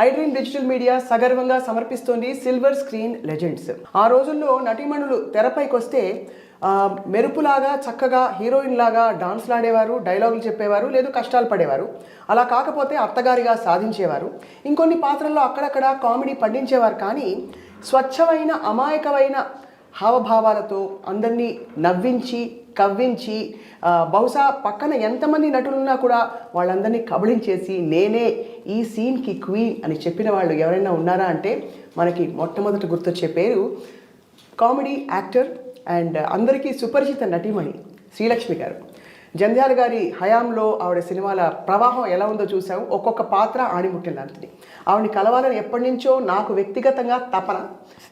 IDream digital media సగర్వంగా సమర్పిస్తోంది silver screen legends. ఆ రోజుల్లో నటీమణులు తెరపైకి వస్తే మెరుపులాగా చక్కగా హీరోయిన్ లాగా డాన్స్లు ఆడేవారు, డైలాగులు చెప్పేవారు, లేదు కష్టాలు పడేవారు. అలా కాకపోతే అత్తగారిగా సాధించేవారు. ఇంకొన్ని పాత్రల్లో అక్కడక్కడ కామెడీ పండించేవారు. కానీ స్వచ్ఛమైన అమాయకమైన హావభావాలతో అందరినీ నవ్వించి కవ్వించి బహుశా పక్కన ఎంతమంది నటులున్నా కూడా వాళ్ళందరినీ కబళించేసి నేనే ఈ సీన్కి క్వీన్ అని చెప్పిన వాళ్ళు ఎవరైనా ఉన్నారా అంటే మనకి మొట్టమొదటి గుర్తొచ్చే పేరు కామెడీ యాక్టర్ అండ్ అందరికీ సుపరిచిత నటీమణి శ్రీలక్ష్మి గారు. జంధ్యాల గారి హయాంలో ఆవిడ సినిమాల ప్రవాహం ఎలా ఉందో చూసాము. ఒక్కొక్క పాత్ర ఆణిముట్టిన లాంటిది. ఆవిడని కలవాలని ఎప్పటి నుంచో నాకు వ్యక్తిగతంగా తపన.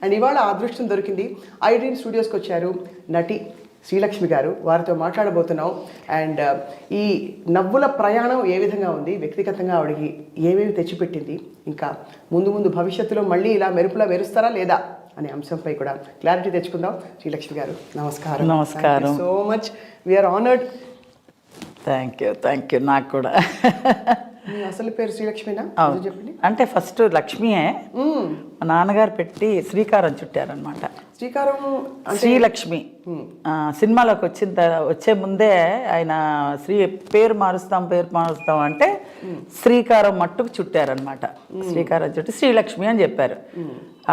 అండ్ ఇవాళ అదృష్టం దొరికింది. ఐడ్రీమ్ స్టూడియోస్కి వచ్చారు నటి శ్రీలక్ష్మి గారు. వారితో మాట్లాడబోతున్నాం. అండ్ ఈ నవ్వుల ప్రయాణం ఏ విధంగా ఉంది, వ్యక్తిగతంగా ఆవిడకి ఏమేమి తెచ్చిపెట్టింది, ఇంకా ముందు ముందు భవిష్యత్తులో మళ్ళీ ఇలా మెరుపులా మెరుస్తారా లేదా అనే అంశంపై కూడా క్లారిటీ తెచ్చుకుందాం. శ్రీలక్ష్మి గారు నమస్కారం. నమస్కారం. So much we are honoured. Thank you. నాకు కూడా. మీ అసలు పేరు శ్రీలక్ష్మినా? చెప్పండి. అంటే ఫస్ట్ లక్ష్మియే. మా నాన్నగారు పెట్టి శ్రీకారం చుట్టారనమాట. శ్రీకారం శ్రీలక్ష్మి సినిమాలోకి వచ్చే ముందే ఆయన పేరు మారుస్తాం అంటే శ్రీకారం మట్టుకు చుట్టారనమాట. శ్రీకారం చుట్టి శ్రీలక్ష్మి అని చెప్పారు.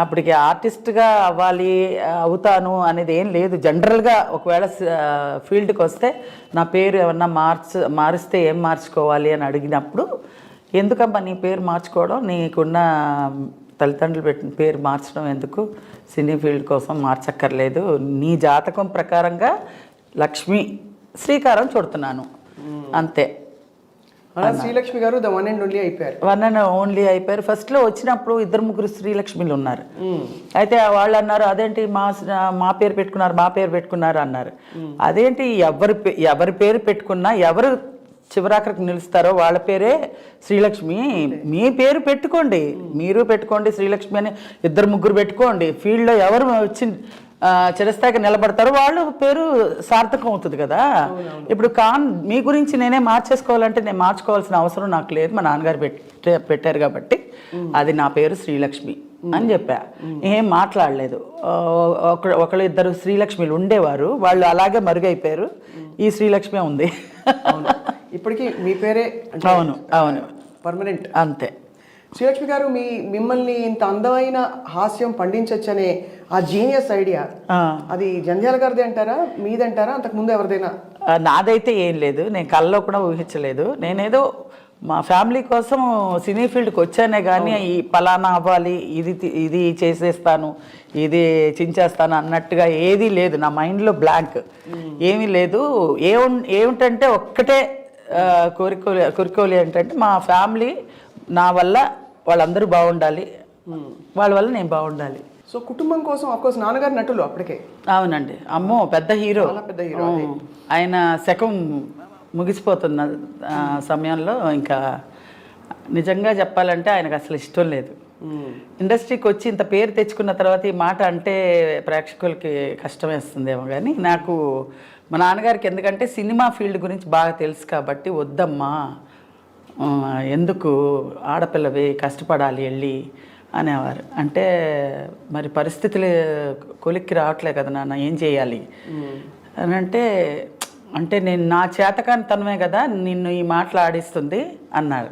అప్పటికి ఆర్టిస్ట్గా అవుతాను అనేది ఏం లేదు. జనరల్గా ఒకవేళ ఫీల్డ్కి వస్తే నా పేరు ఏమన్నా మారిస్తే ఏం మార్చుకోవాలి అని అడిగినప్పుడు, ఎందుకమ్మా నీ పేరు మార్చుకోవడం, నీకున్న తల్లిదండ్రులు పెట్టిన పేరు మార్చడం ఎందుకు, సినీ ఫీల్డ్ కోసం మార్చక్కర్లేదు, నీ జాతకం ప్రకారంగా లక్ష్మి శ్రీకారం చుడుతున్నాను అంతే. శ్రీలక్ష్మి గారు ద వన్ అండ్ ఓన్లీ అయిపోయారు. ఫస్ట్లో వచ్చినప్పుడు 2-3 శ్రీలక్ష్మిలు ఉన్నారు. అయితే వాళ్ళు అన్నారు, అదేంటి మా పేరు పెట్టుకున్నారు అన్నారు. అదేంటి ఎవరి పేరు పెట్టుకున్నా ఎవరు చివరాఖరికి నిలుస్తారో వాళ్ళ పేరే శ్రీలక్ష్మి. మీ పేరు పెట్టుకోండి, మీరు పెట్టుకోండి శ్రీలక్ష్మి అని 2-3 పెట్టుకోండి. ఫీల్డ్లో ఎవరు వచ్చి చిరస్థాయికి నిలబడతారు వాళ్ళు పేరు సార్థకం అవుతుంది కదా. ఇప్పుడు మీ గురించి నేనే మార్చేసుకోవాలంటే నేను మార్చుకోవాల్సిన అవసరం నాకు లేదు. మా నాన్నగారు పెట్టారు కాబట్టి అది నా పేరు శ్రీలక్ష్మి అని చెప్పా. ఏం మాట్లాడలేదు. ఒకళ్ళు 2 శ్రీలక్ష్మిలు ఉండేవారు, వాళ్ళు అలాగే మరుగైపోయారు. ఈ శ్రీలక్ష్మి ఉంది ఇప్పటికీ. మీ పేరే? అవును పర్మనెంట్ అంతే. శ్రీలక్ష్మి గారు మిమ్మల్ని ఇంత అందమైన హాస్యం పండించొచ్చనే ఆ జీనియస్ ఐడియా అది జంధ్యాల గారిది అంటారా, మీదంటారా, అంతకుముందు ఎవరిదైనా? నాదైతే ఏం లేదు, నేను కల్లో కూడా ఊహించలేదు. నేనేదో మా ఫ్యామిలీ కోసం సినీ ఫీల్డ్కి వచ్చానే కానీ ఈ పలానా అవ్వాలి, ఇది చేసేస్తాను, ఇది చించేస్తాను అన్నట్టుగా ఏదీ లేదు. నా బ్లాంక్ ఏమీ లేదు. ఏమిటంటే ఒక్కటే కోరికోలి ఏంటంటే మా ఫ్యామిలీ నా వల్ల వాళ్ళందరూ బాగుండాలి, వాళ్ళ వల్ల నేను బాగుండాలి. సో కుటుంబం కోసం అఫ్కోర్స్ నాన్నగారు నటులు అప్పటికే. అవునండి. అమ్మో పెద్ద హీరో. ఆయన శకం ముగిసిపోతున్న సమయంలో ఇంకా నిజంగా చెప్పాలంటే ఆయనకు అసలు ఇష్టం లేదు. ఇండస్ట్రీకి వచ్చి ఇంత పేరు తెచ్చుకున్న తర్వాత ఈ మాట అంటే ప్రేక్షకులకి కష్టం వేస్తుందేమో కానీ నాకు మా నాన్నగారికి ఎందుకంటే సినిమా ఫీల్డ్ గురించి బాగా తెలుసు కాబట్టి, వద్దమ్మా ఎందుకు ఆడపిల్లవి కష్టపడాలి వెళ్ళి అనేవారు. అంటే మరి పరిస్థితులు కొలిక్కి రావట్లే కదా నాన్న, ఏం చేయాలి అని అంటే నేను నా చేతకానితనమే కదా నిన్ను ఈ మాటలు ఆడిస్తుంది అన్నారు.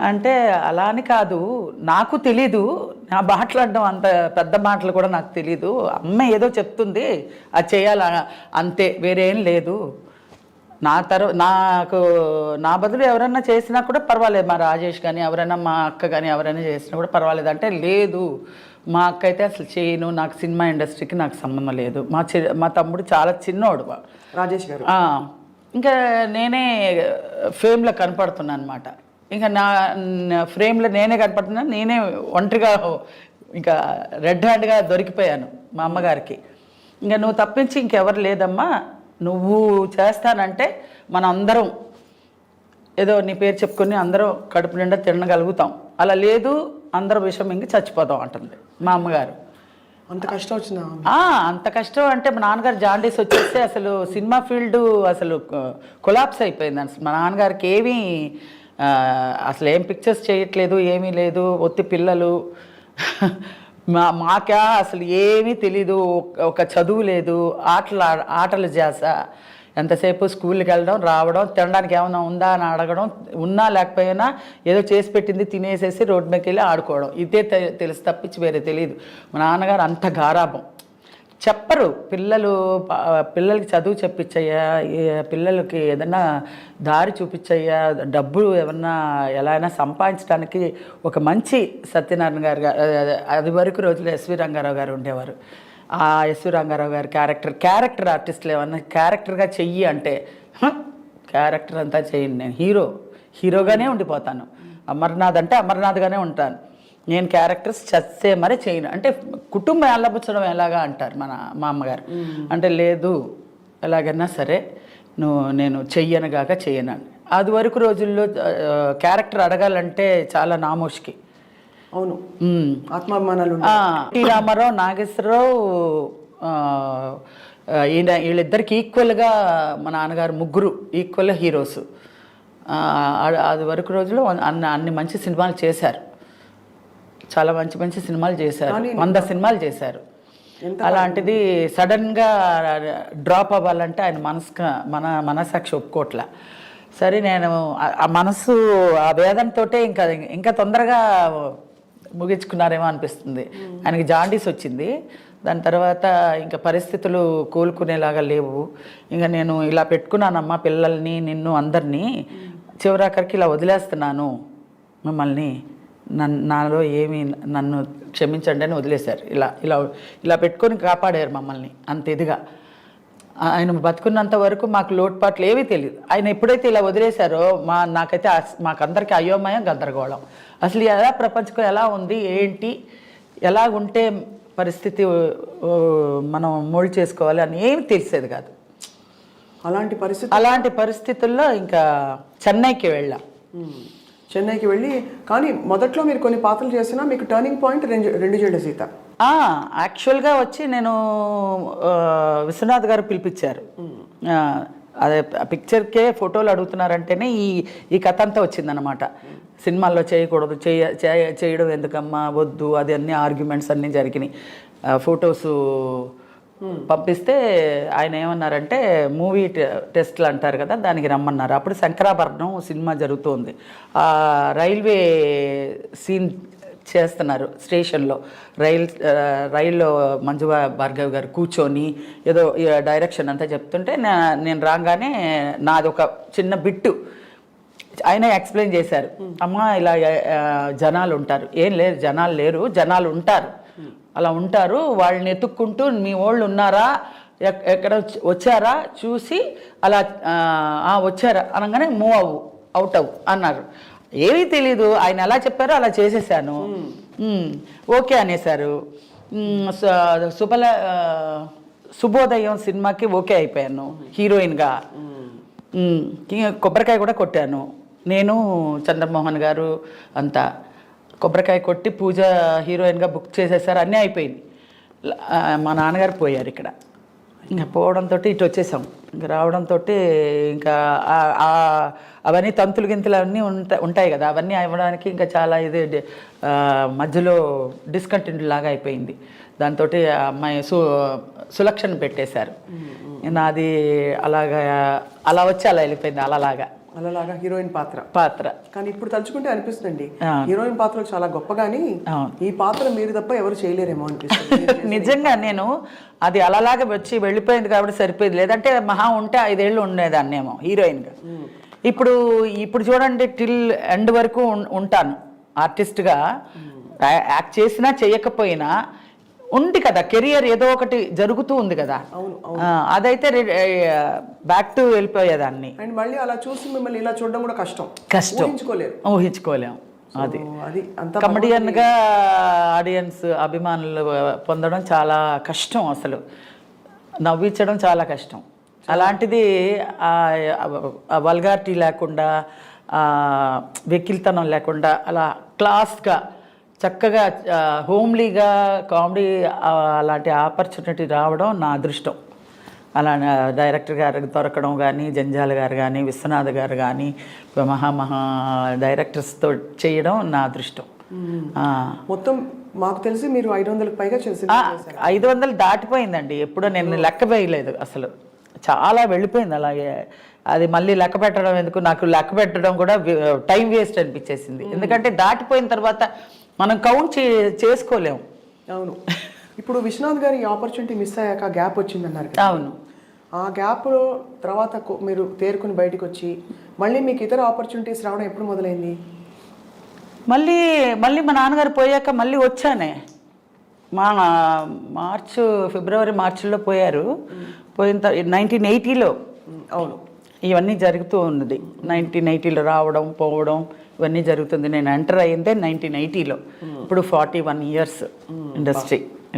అంటే అలా అని కాదు, నాకు తెలీదు, నా మాట్లాడడం అంత పెద్ద మాటలు కూడా నాకు తెలీదు. అమ్మ ఏదో చెప్తుంది అది చేయాలి అంతే, వేరేం లేదు. నాకు నా బదులు ఎవరన్నా చేసినా కూడా పర్వాలేదు, మా రాజేష్ కానీ ఎవరైనా మా అక్క కానీ ఎవరైనా చేసినా కూడా పర్వాలేదు అంటే, లేదు మా అక్క అయితే అసలు చేయను, నాకు సినిమా ఇండస్ట్రీకి నాకు సంబంధం లేదు. మా తమ్ముడు చాలా చిన్నోడు రాజేష్ గారు. ఇంకా నేనే ఫేమ్లో కనపడుతున్నాను అనమాట. ఇంకా నా ఫ్రేమ్లో నేనే కనపడుతున్నాను, నేనే ఒంటరిగా ఇంకా రెడ్ హ్యాండ్గా దొరికిపోయాను మా అమ్మగారికి. ఇంకా నువ్వు తప్పించి ఇంకెవరు లేదమ్మా, నువ్వు చేస్తానంటే మన అందరం ఏదో నీ పేరు చెప్పుకొని అందరం కడుపు నిండా తినగలుగుతాం, అలా లేదు అందరూ విషయం ఇంక చచ్చిపోతాం అంటుంది మా అమ్మగారు. అంత కష్టం వచ్చిందా? అంత కష్టం అంటే మా నాన్నగారు జాండీస్ వచ్చేస్తే అసలు సినిమా ఫీల్డ్ అసలు కొలాప్స్ అయిపోయింది. అసలు మా నాన్నగారికి ఏమీ అసలు ఏం పిక్చర్స్ చేయట్లేదు, ఏమీ లేదు, ఒత్తి పిల్లలు. మాకా అసలు ఏమీ తెలీదు, ఒక చదువు లేదు, ఆటలు చేస, ఎంతసేపు స్కూల్కి వెళ్ళడం, రావడం, తినడానికి ఏమైనా ఉందా అని అడగడం, ఉన్నా లేకపోయినా ఏదో చేసి పెట్టింది తినేసేసి రోడ్డు మీదకి వెళ్ళి ఆడుకోవడం, ఇదే తెలుసు తప్పించి వేరే తెలియదు. మా నాన్నగారు అంత గారాబం. చెప్పరు, పిల్లలకి చదువు చెప్పించయ్యా, పిల్లలకి ఏదన్నా దారి చూపించయ్యా, డబ్బు ఏమన్నా ఎలా అయినా సంపాదించడానికి. ఒక మంచి సత్యనారాయణ గారు, అది వరకు రోజులు ఎస్వి రంగారావు గారు ఉండేవారు. ఆ ఎస్వి రంగారావు గారి క్యారెక్టర్ ఆర్టిస్టులు ఏమన్నా క్యారెక్టర్గా చెయ్యి అంటే క్యారెక్టర్ అంతా చెయ్యండి, నేను హీరోగానే ఉండిపోతాను. అమర్నాథ్ అంటే అమర్నాథ్గానే ఉంటాను. నేను క్యారెక్టర్స్ చచ్చే మరీ చేయను. అంటే కుటుంబం వెళ్ళబుచ్చడం ఎలాగా అంటారు మా అమ్మగారు. అంటే లేదు, ఎలాగైనా సరే నేను చెయ్యనుగాక చెయ్యను. అది వరకు రోజుల్లో క్యారెక్టర్ అడగాలంటే చాలా నామోష్కి. అవును, ఆత్మాభిమానాలు. టి రామారావు, నాగేశ్వరరావు, వీళ్ళిద్దరికి ఈక్వల్గా మా నాన్నగారు ముగ్గురు ఈక్వల్ హీరోస్. అది వరకు రోజుల్లో అన్ని మంచి సినిమాలు చేశారు, చాలా మంచి మంచి సినిమాలు చేశారు, 100 సినిమాలు చేశారు. అలాంటిది సడన్గా డ్రాప్ అవ్వాలంటే ఆయన మనసాక్షి ఒప్పుకోట్లా. సరే, నేను ఆ మనసు ఆ వేదంతో ఇంకా తొందరగా ముగించుకున్నారేమో అనిపిస్తుంది. ఆయనకి జాండీస్ వచ్చింది. దాని తర్వాత ఇంకా పరిస్థితులు కోలుకునేలాగా లేవు. ఇంకా నేను ఇలా పెట్టుకున్నానమ్మా పిల్లల్ని, నిన్ను, అందరినీ. చివరాఖరికి ఇలా వదిలేస్తున్నాను మిమ్మల్ని, నాలో ఏమి, నన్ను క్షమించండి అని వదిలేశారు. ఇలా పెట్టుకొని కాపాడారు మమ్మల్ని అంత ఇదిగా. ఆయన బతుకున్నంత వరకు మాకు లోటుపాట్లు ఏవీ తెలియదు. ఆయన ఎప్పుడైతే ఇలా వదిలేశారో నాకైతే మాకందరికీ అయోమయం, గందరగోళం. అసలు ఎలా ప్రపంచం ఎలా ఉంది, ఏంటి, ఎలా ఉంటే పరిస్థితి మనం మోల్డ్ చేసుకోవాలి అని ఏమి తెలిసేది కాదు. అలాంటి పరిస్థితుల్లో ఇంకా చెన్నైకి వెళ్ళాం. చెన్నైకి వెళ్ళి, కానీ మొదట్లో మీరు కొన్ని పాత్రలు చేసినా మీకు టర్నింగ్ పాయింట్ రెండు జెండా సీత. యాక్చువల్గా వచ్చి నేను విశ్వనాథ్ గారు పిలిపించారు. అదే పిక్చర్కే ఫోటోలు అడుగుతున్నారంటేనే ఈ కథ అంతా వచ్చిందనమాట. సినిమాల్లో చేయకూడదు, చేయడం ఎందుకమ్మా, వద్దు, అది అన్ని ఆర్గ్యుమెంట్స్ అన్నీ జరిగినాయి. ఫొటోస్ పంపిస్తే ఆయన ఏమన్నారంటే మూవీ టెస్ట్లు అంటారు కదా, దానికి రమ్మన్నారు. అప్పుడు శంకరాభరణం సినిమా జరుగుతుంది. రైల్వే సీన్ చేస్తున్నారు స్టేషన్లో. రైల్లో మంజు భార్గవ్ గారు కూర్చొని ఏదో డైరెక్షన్ అంతా చెప్తుంటే నేను రాగానే నాది ఒక చిన్న బిట్టు ఆయన ఎక్స్ప్లెయిన్ చేశారు. అమ్మ, ఇలా జనాలు ఉంటారు. ఏం లేదు, జనాలు లేరు, జనాలు ఉంటారు, అలా ఉంటారు. వాళ్ళని ఎత్తుక్కుంటూ మీ వాళ్ళు ఉన్నారా, ఎక్కడ వచ్చారా చూసి అలా వచ్చారా అనగానే అవుట్ అవ్వు అన్నారు. ఏమీ తెలీదు, ఆయన ఎలా చెప్పారో అలా చేసేసాను. ఓకే అనేసారు. శుభోదయం సినిమాకి ఓకే అయిపోయాను హీరోయిన్గా. కొబ్బరికాయ కూడా కొట్టాను నేను, చంద్రమోహన్ గారు అంతా. కొబ్బరికాయ కొట్టి పూజ హీరోయిన్గా బుక్ చేసేసారు, అన్నీ అయిపోయింది. మా నాన్నగారు పోయారు ఇక్కడ. ఇంకా పోవడంతో ఇటు వచ్చేసాం. ఇంకా రావడంతో ఇంకా అవన్నీ తంతులు గింతులు అన్నీ ఉంటాయి కదా, అవన్నీ అవ్వడానికి ఇంకా చాలా ఇది మధ్యలో డిస్కంటిన్యూ లాగా అయిపోయింది. దాంతో అమ్మాయి సులక్షణ పెట్టేశారు. నాది అలా వచ్చి అలా వెళ్ళిపోయింది. అలాగా హీరోయిన్ పాత్ర. కానీ ఇప్పుడు తలుచుకుంటే అనిపిస్తుంది హీరోయిన్ పాత్ర చాలా గొప్పగాని ఈ పాత్ర మీరు తప్ప ఎవరు చేయలేరేమో అనిపిస్తుంది. నిజంగా నేను అది అలాగే వచ్చి వెళ్ళిపోయింది కాబట్టి సరిపోయింది. లేదంటే మహా ఉంటే 5 ఏళ్ళు ఉండేదాన్నేమో హీరోయిన్గా. ఇప్పుడు చూడండి, టిల్ ఎండ్ వరకు ఉంటాను ఆర్టిస్ట్గా. యాక్ట్ చేసినా చేయకపోయినా ఉంది కదా, కెరియర్ ఏదో ఒకటి జరుగుతూ ఉంది కదా. అదైతే బ్యాక్ టు వెళ్ళిపోయేదాన్ని. అండ్ మళ్ళీ అలా చూసి మిమ్మల్ని ఇలా చూడడం కూడా కష్టం, ఊహించుకోలేము. అది కమెడియన్గా ఆడియన్స్ అభిమానులు పొందడం చాలా కష్టం, అసలు నవ్వించడం చాలా కష్టం. అలాంటిది వల్గారిటీ లేకుండా, వెకిల్తనం లేకుండా అలా క్లాస్గా చక్కగా హోమ్లీగా కామెడీ అలాంటి ఆపర్చునిటీ రావడం నా అదృష్టం. అలా డైరెక్టర్ గారు దొరకడం కానీ, జంజాల గారు కానీ, విశ్వనాథ్ గారు కానీ, మహా డైరెక్టర్స్తో చేయడం నా అదృష్టం. మొత్తం మాకు తెలిసి మీరు 500కి పైగా చేసి 500 దాటిపోయిందండి. ఎప్పుడో నేను లెక్క వేయలేదు అసలు, చాలా వెళ్ళిపోయింది అలాగే. అది మళ్ళీ లెక్క పెట్టడం ఎందుకు, నాకు లెక్క పెట్టడం కూడా టైం వేస్ట్ అనిపించేసింది. ఎందుకంటే దాటిపోయిన తర్వాత మనం కౌంట్ చేసుకోలేము. అవును. ఇప్పుడు విశ్వనాథ్ గారి ఆపర్చునిటీ మిస్ అయ్యాక గ్యాప్ వచ్చిందన్నారు. అవును. ఆ గ్యాప్లో తర్వాత మీరు తేరుకుని బయటకు వచ్చి మళ్ళీ మీకు ఇతర ఆపర్చునిటీస్ రావడం ఎప్పుడు మొదలైంది? మళ్ళీ మా నాన్నగారు పోయాక మళ్ళీ వచ్చానే. ఫిబ్రవరి మార్చిలో పోయారు. పోయిన 1980లో. అవును. ఇవన్నీ జరుగుతూ ఉన్నది. 1980లో రావడం పోవడం ఇవన్నీ జరుగుతుంది. నేను ఎంటర్ అయ్యిందే 1980లో. ఇప్పుడు 41 ఇయర్స్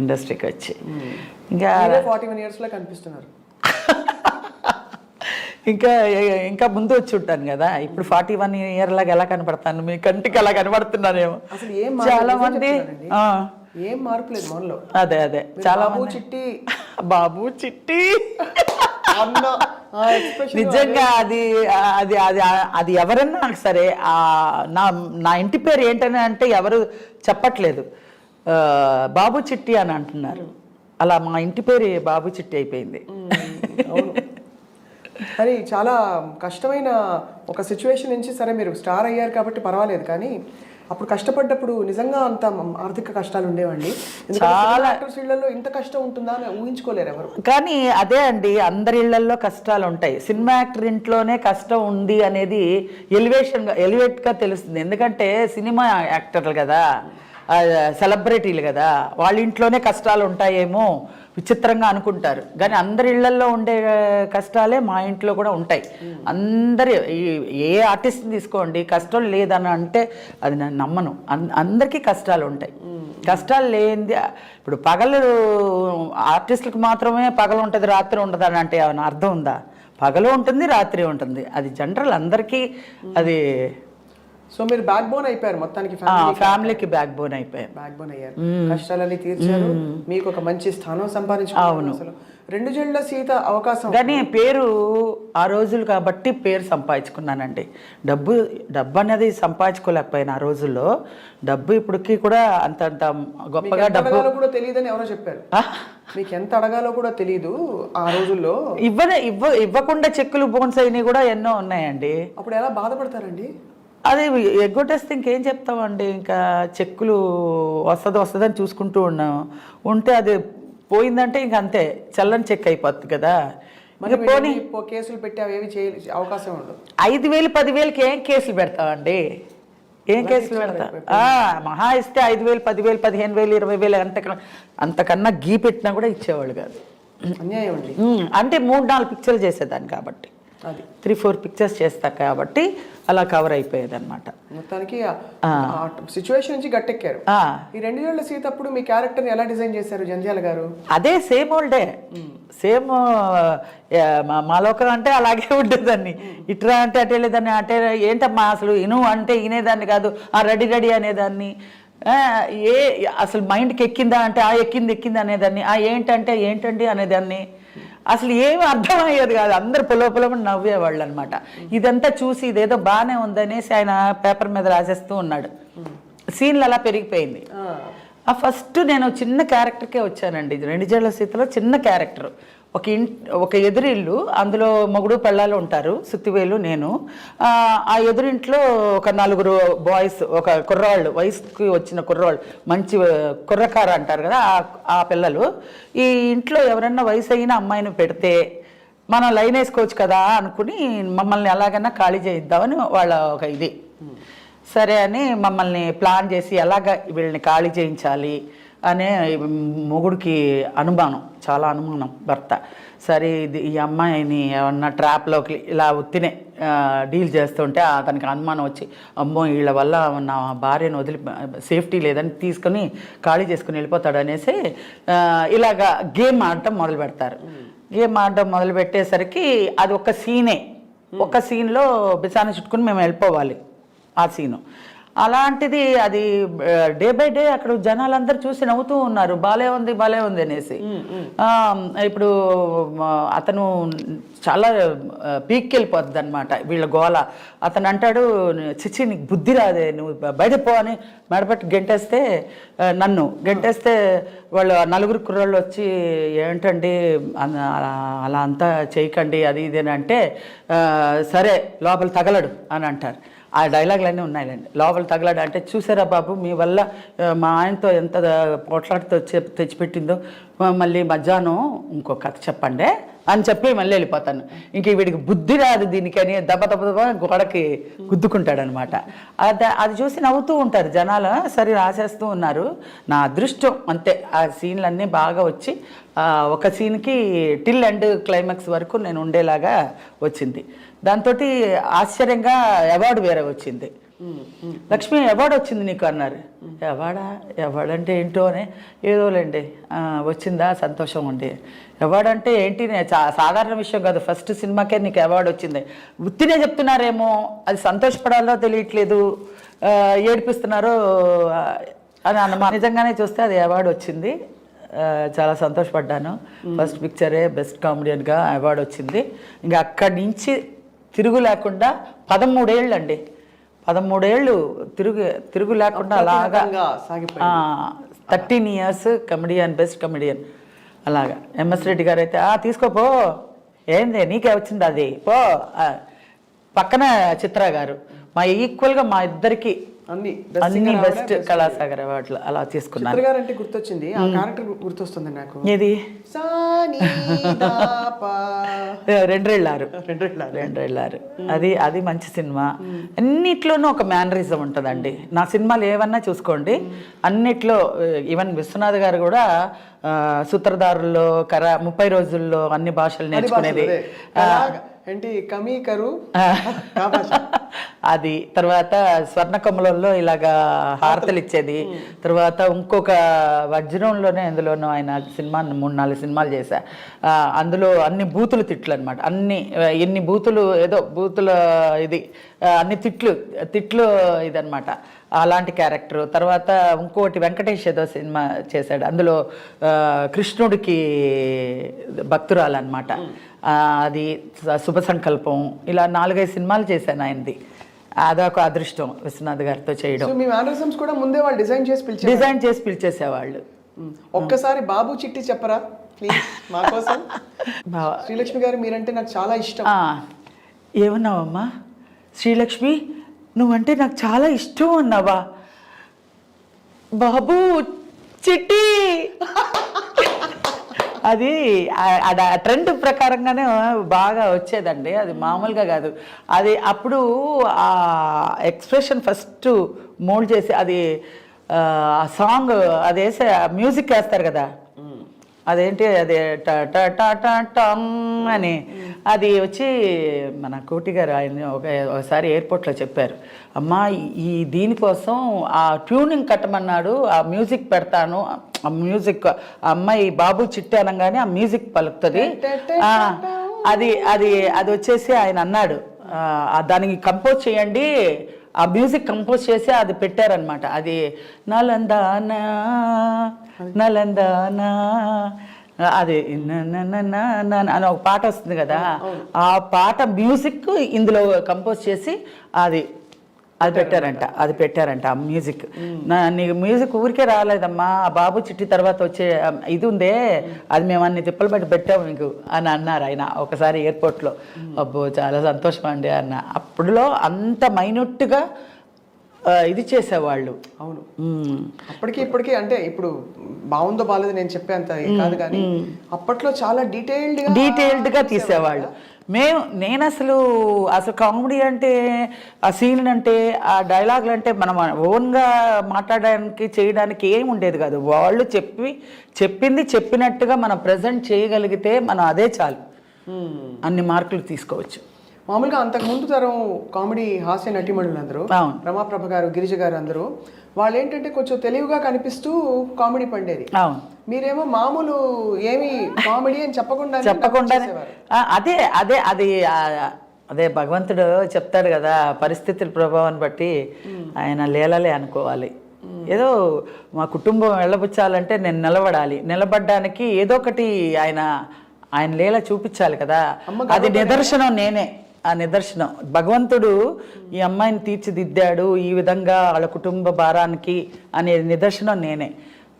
ఇండస్ట్రీకి వచ్చి. ఇంకా 41 ఇయర్స్లో కనిపిస్తున్నారు. ఇంకా ముందు వచ్చి ఉంటాను కదా. ఇప్పుడు 41 ఇయర్ లాగా ఎలా కనపడతాను? మీ కంటికి అలా కనపడుతున్నానేమో. అసలు ఏం చాలా మంది ఏం మార్పు లేదు మనలో. అదే చాలా బాబు చిట్టి నిజంగా అది ఎవరన్నా సరే నా ఇంటి పేరు ఏంటని అంటే ఎవరు చెప్పట్లేదు, బాబు చిట్టి అని అంటున్నారు. అలా మా ఇంటి పేరు బాబు చిట్టి అయిపోయింది. మరి చాలా కష్టమైన ఒక సిచ్యువేషన్ నుంచి సరే మీరు స్టార్ అయ్యారు కాబట్టి పర్వాలేదు, కానీ అప్పుడు కష్టపడ్డప్పుడు నిజంగా అంత ఆర్థిక కష్టాలు ఉండేవండి. చాలా ఇళ్లలో ఇంత కష్టం ఉంటుందా అని ఊహించుకోలేరు ఎవరు. కానీ అదే అండి, అందరి ఇళ్లలో కష్టాలు ఉంటాయి. సినిమా యాక్టర్ ఇంట్లోనే కష్టం ఉంది అనేది ఎలివేట్గా తెలుస్తుంది. ఎందుకంటే సినిమా యాక్టర్లు కదా, సెలబ్రిటీలు కదా, వాళ్ళ ఇంట్లోనే కష్టాలు ఉంటాయేమో విచిత్రంగా అనుకుంటారు. కానీ అందరి ఇళ్లల్లో ఉండే కష్టాలే మా ఇంట్లో కూడా ఉంటాయి. ఏ ఆర్టిస్ట్ని తీసుకోండి, కష్టం లేదని అంటే అది నేను నమ్మను. అందరికీ కష్టాలు ఉంటాయి. కష్టాలు లేనిది ఇప్పుడు పగలు ఆర్టిస్టులకు మాత్రమే పగలు ఉంటుంది రాత్రి ఉండదు అని అంటే ఏమైనా అర్థం ఉందా? పగలు ఉంటుంది రాత్రి ఉంటుంది, అది జనరల్ అందరికీ. అది సో మీరు బ్యాక్ బోన్ అయిపోయారు మొత్తానికి, ఫ్యామిలీకి బ్యాక్ బోన్ అయిపోయారు. బ్యాక్ బోన్ అయ్యారు, కష్టాలన్నీ తీర్చారు, మీకు ఒక మంచి స్థానం సంపాదించుకున్నారు. అవును. అసలు 2 జళ్ల సీత అవకాశం. కానీ పేరు ఆ రోజులు కాబట్టి పేరు సంపాదించుకున్నానండి. డబ్బు అనేది సంపాదించుకోలేకపోయినా ఆ రోజుల్లో. డబ్బు ఇప్పటికి కూడా అంత గొప్పగా డబ్బు కూడా తెలియదని ఎవరో చెప్పారు. మీకు ఎంత అడగాలో కూడా తెలియదు ఆ రోజుల్లో. ఇవ్వకుండా చెక్కులు బోన్స్ అయినవి కూడా ఎన్నో ఉన్నాయండి. అప్పుడు ఎలా బాధపడతారండి? అదే ఎగ్గొట్టేస్తే ఇంకేం చెప్తామండి. ఇంకా చెక్కులు వస్తుందని చూసుకుంటూ ఉంటే అది పోయిందంటే ఇంక అంతే, చల్లని చెక్ అయిపోతుంది కదా. పోనీ కేసులు పెట్టి అవి చేయాలి అవకాశం ఉండదు. 5,000 10,000కి ఏం కేసులు పెడతామండి? ఏం కేసులు పెడతా? మహా ఇస్తే 5,000 10,000 15,000 20,000 అంతకన్నా గీ పెట్టినా కూడా ఇచ్చేవాళ్ళు కాదు. అన్యాయం అండి. అంటే 3-4 పిక్చర్లు చేసేదాన్ని కాబట్టి, 3-4 పిక్చర్స్ చేస్తా కాబట్టి అలా కవర్ అయిపోయేది అనమాట. మొత్తానికి సిచ్యువేషన్ నుంచి గట్టెక్కారు. ఈ 2 జళ్ల సీత అప్పుడు మీ క్యారెక్టర్ని ఎలా డిజైన్ చేశారు జంధ్యాల గారు? అదే సేమ్ ఓల్డే, సేమ్ మా లోకం అంటే అలాగే ఉండేదాన్ని. ఇట్రా అంటే అటే లేదాన్ని, అంటే ఏంటమ్మా అసలు ఇను అంటే వినేదాన్ని కాదు, రెడీ అనేదాన్ని. అసలు మైండ్కి ఎక్కిందా అంటే ఎక్కింది అనేదాన్ని. ఏంటండి అనేదాన్ని. అసలు ఏమి అర్థమయ్యేది కాదు. అందరు పొలమని నవ్వేవాళ్ళు అనమాట. ఇదంతా చూసి ఇదేదో బాగానే ఉందనేసి ఆయన పేపర్ మీద రాసేస్తూ ఉన్నాడు. సీన్లు అలా పెరిగిపోయింది. ఫస్ట్ నేను చిన్న క్యారెక్టర్కే వచ్చానండి. 2 జళ్ల సీతలో చిన్న క్యారెక్టర్. ఒక ఎదురిల్లు, అందులో మొగుడు పెళ్ళాలు ఉంటారు, సుత్తివేలు నేను. ఆ ఎదురింట్లో ఒక 4 బాయ్స్, ఒక కుర్రాళ్ళు, వయసుకి వచ్చిన కుర్రాళ్ళు, మంచి కుర్రకార అంటారు కదా ఆ పిల్లలు. ఈ ఇంట్లో ఎవరన్నా వయసు అయిన అమ్మాయిని పెడితే మనం లైన్ వేసుకోవచ్చు కదా అనుకుని మమ్మల్ని ఎలాగైనా ఖాళీ చేయిద్దామని వాళ్ళ ఒక ఇది. సరే అని మమ్మల్ని ప్లాన్ చేసి ఎలాగ వీళ్ళని ఖాళీ చేయించాలి అనే మొగుడికి అనుమానం, చాలా అనుమానం భర్త. సరే ఈ అమ్మాయిని ఏమన్నా ట్రాప్లోకి ఇలా ఉత్తినే డీల్ చేస్తుంటే అతనికి అనుమానం వచ్చి, అమ్మో వీళ్ళ వల్ల నా భార్యను వదిలి సేఫ్టీ లేదని తీసుకొని ఖాళీ చేసుకుని వెళ్ళిపోతాడు అనేసి ఇలాగా గేమ్ ఆడటం మొదలు పెడతారు. గేమ్ ఆడటం మొదలు పెట్టేసరికి అది ఒక సీనే. ఒక సీన్లో బిసాన్ని చుట్టుకుని మేము వెళ్ళిపోవాలి. ఆ సీను అలాంటిది అది డే బై డే అక్కడ జనాలందరూ చూసి నవ్వుతూ ఉన్నారు, బాలే ఉంది అనేసి. ఇప్పుడు అతను చాలా పీక్కి వెళ్ళిపోతుంది అనమాట వీళ్ళ గోల. అతను అంటాడు, చిచ్చి నీకు బుద్ధి రాదే, నువ్వు బయట పో అని మెడపట్టి గెంటేస్తే, నన్ను గెంటేస్తే వాళ్ళు నలుగురు కుర్రాళ్ళు వచ్చి ఏంటండి అలా అంతా చేయకండి అది ఇదేని అంటే, సరే లోపల తగలడు అని అంటారు. ఆ డైలాగులన్నీ ఉన్నాయిలేండి. లోపల తగలడు అంటే, చూసారా బాబు మీ వల్ల మా ఆయనతో ఎంత పోట్లాడితో తెచ్చిపెట్టిందో, మళ్ళీ మధ్యాహ్నం ఇంకో కథ చెప్పండి అని చెప్పి మళ్ళీ వెళ్ళిపోతాను. ఇంక వీడికి బుద్ధి రాదు దీనికని దెబ్బ గోడకి గుద్దుకుంటాడనమాట. అది చూసి నవ్వుతూ ఉంటారు జనాలు. సరే రాసేస్తూ ఉన్నారు. నా అదృష్టం అంతే, ఆ సీన్లన్నీ బాగా వచ్చి ఒక సీన్కి టిల్ ఎండ్ క్లైమాక్స్ వరకు నేను ఉండేలాగా వచ్చింది. దాంతో ఆశ్చర్యంగా అవార్డు వేరే వచ్చింది. లక్ష్మి అవార్డు వచ్చింది నీకు అన్నారు. అవార్డు అంటే ఏంటో అని, ఏదోలేండి వచ్చిందా సంతోషం ఉండి. అవార్డు అంటే ఏంటి, సాధారణ విషయం కాదు, ఫస్ట్ సినిమాకే నీకు అవార్డు వచ్చింది. ఉత్తినే చెప్తున్నారేమో, అది సంతోషపడాలో తెలియట్లేదు, ఏడిపిస్తున్నారో అని అన్నమాట. నిజంగానే చూస్తే అది అవార్డు వచ్చింది. చాలా సంతోషపడ్డాను. ఫస్ట్ పిక్చరే బెస్ట్ కామెడియన్గా అవార్డు వచ్చింది. ఇంకా అక్కడి నుంచి తిరుగు లేకుండా 13 ఏళ్ళు అండి, 13 ఏళ్ళు తిరుగు లేకుండా అలాగా 13 ఇయర్స్ కమెడియన్, బెస్ట్ కమెడియన్ అలాగా. ఎంఎస్ రెడ్డి గారు అయితే తీసుకోపో, ఏంది నీకే వచ్చింది అది పో. పక్కన చిత్ర గారు మా ఈక్వల్గా మా ఇద్దరికి అన్ని బెస్ట్ కళాసాగర్ అవార్డులు అలా తీసుకున్నారు. అంటే గుర్తొచ్చింది, ఆ క్యారెక్టర్ గుర్తొస్తుంది నాకు. ఏది? రెండ్రేళ్ళారు. అది మంచి సినిమా. అన్నిట్లోనూ ఒక మేనరిజం ఉంటుందండి. నా సినిమాలు ఏమన్నా చూసుకోండి, అన్నిట్లో ఈవెన్ విశ్వనాథ్ గారు కూడా సూత్రధారుల్లో 30 రోజుల్లో అన్ని భాషలు నేర్చుకునేది. ఏంటి కమీకరు అది. తర్వాత స్వర్ణకమలంలో ఇలాగా హారతలు ఇచ్చేది. తర్వాత ఇంకొక వజ్రంలోనే అందులోనూ ఆయన సినిమా 3-4 సినిమాలు చేశా. అందులో అన్ని బూతులు తిట్లు అనమాట. ఎన్ని బూతులు, ఏదో బూతుల ఇది అన్ని తిట్లు ఇదనమాట, అలాంటి క్యారెక్టరు. తర్వాత ఇంకోటి వెంకటేష్ ఏదో సినిమా చేశాడు, అందులో కృష్ణుడికి భక్తురాలు అనమాట. అది శుభ సంకల్పం. ఇలా 4-5 సినిమాలు చేశాను ఆయనది. అదొక అదృష్టం విశ్వనాథ్ గారితో చేయడం. మీ మేనరిజమ్స్ కూడా ముందే వాళ్ళు డిజైన్ చేసి పిలిచేసేవాళ్ళు. ఒక్కసారి బాబు చిట్టి చెప్పరా ప్లీజ్ మా కోసం. శ్రీలక్ష్మి గారు మీరంటే నాకు చాలా ఇష్టం. ఏమన్నావమ్మా? శ్రీలక్ష్మి నువ్వంటే నాకు చాలా ఇష్టం అన్నావా? బాబు చిట్టి అది ట్రెండ్ ప్రకారంగానే బాగా వచ్చేదండి, అది మామూలుగా కాదు. అది అప్పుడు ఆ ఎక్స్ప్రెషన్ ఫస్ట్ మోల్డ్ చేసి అది ఆ సాంగ్ అది వేసే మ్యూజిక్ వేస్తారు కదా, అదేంటి అదే టమ్ అని, అది వచ్చి మన కోటి గారు ఆయన ఒకసారి ఎయిర్పోర్ట్లో చెప్పారు, అమ్మా ఈ దీనికోసం ఆ ట్యూనింగ్ కట్టమన్నాడు, ఆ మ్యూజిక్ పెడతాను, ఆ మ్యూజిక్ అమ్మాయి బాబు చిట్టి అనగానే ఆ మ్యూజిక్ పలుకుతుంది, అది అది అది వచ్చేసి ఆయన అన్నాడు దానికి కంపోజ్ చేయండి, ఆ మ్యూజిక్ కంపోజ్ చేసి అది పెట్టారనమాట. అది నలందానా నలందానా అది అని ఒక పాట వస్తుంది కదా, ఆ పాట మ్యూజిక్ ఇందులో కంపోజ్ చేసి అది పెట్టారంట ఆ మ్యూజిక్. నీకు మ్యూజిక్ ఊరికే రాలేదమ్మా, ఆ బాబు చిట్టి తర్వాత వచ్చే ఇది ఉందే అది మేము అన్ని తిప్పలు బట్టి పెట్టాము మీకు అని అన్నారు ఆయన ఒకసారి ఎయిర్పోర్ట్లో. అబ్బో చాలా సంతోషం అండి అన్న. అప్పుడులో అంత మైన్యూట్గా ఇది చేసేవాళ్ళు. అవును, అప్పటికి ఇప్పటికీ అంటే ఇప్పుడు బాగుందో బాగాలేదు నేను చెప్పేంత కాదు, కానీ అప్పట్లో చాలా డీటెయిల్డ్గా తీసేవాళ్ళు. నేను అసలు కామెడీ అంటే ఆ సీన్ అంటే ఆ డైలాగులు అంటే మనం ఓన్గా మాట్లాడడానికి చేయడానికి ఏమి ఉండేది కాదు. వాళ్ళు చెప్పింది చెప్పినట్టుగా మనం ప్రజెంట్ చేయగలిగితే మనం అదే చాలు, అన్ని మార్కులు తీసుకోవచ్చు. మామూలుగా అంతకుముందు తరం కామెడీ హాస్య నటీమణులు అందరూ, రమాప్రభ గారు, గిరిజ గారు అందరూ, వాళ్ళు ఏంటంటే కొంచెం తెలివిగా కనిపిస్తూ కామెడీ పండేది. మీరేమో మామూలు ఏమి కామెడీ అని చెప్పకుండా అదే అదే అది అదే భగవంతుడు చెప్తాడు కదా, పరిస్థితుల ప్రభావాన్ని బట్టి ఆయన లీలలే అనుకోవాలి. ఏదో మా కుటుంబం వెళ్ళబుచ్చాలంటే నేను నిలబడడానికి ఏదో ఒకటి ఆయన లీల చూపించాలి కదా. అది నిదర్శనం నేనే. ఆ నిదర్శనం భగవంతుడు ఈ అమ్మాయిని తీర్చిదిద్దాడు ఈ విధంగా వాళ్ళ కుటుంబ భారానికి అనే నిదర్శనం నేనే.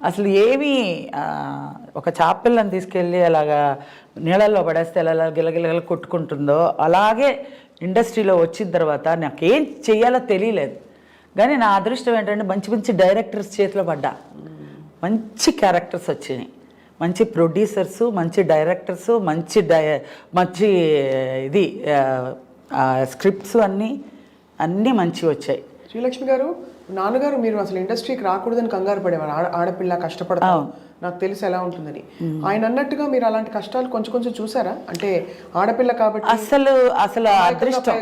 అసలు ఏమీ ఒక చాపిల్లని తీసుకెళ్ళి అలాగా నీళ్ళల్లో పడేస్తే ఎలా గిలగిలగల కొట్టుకుంటుందో అలాగే ఇండస్ట్రీలో వచ్చిన తర్వాత నాకేం చెయ్యాలో తెలియలేదు. కానీ నా అదృష్టం ఏంటంటే మంచి మంచి డైరెక్టర్స్ చేతిలో పడ్డా, మంచి క్యారెక్టర్స్ వచ్చినాయి, మంచి ప్రొడ్యూసర్సు, మంచి డైరెక్టర్సు, మంచి ఇది స్క్రిప్ట్స్ అన్నీ మంచివి వచ్చాయి. శ్రీలక్ష్మి గారు, నాన్నగారు మీరు అసలు ఇండస్ట్రీకి రాకూడదని కంగారు పడేవారు, ఆడపిల్ల కష్టపడతాం నాకు తెలుసు ఎలా ఉంటుందని. ఆయన అన్నట్టుగా మీరు అలాంటి కష్టాలు కొంచెం కొంచెం చూసారా? అంటే ఆడపిల్ల కాబట్టి అసలు అదృష్టం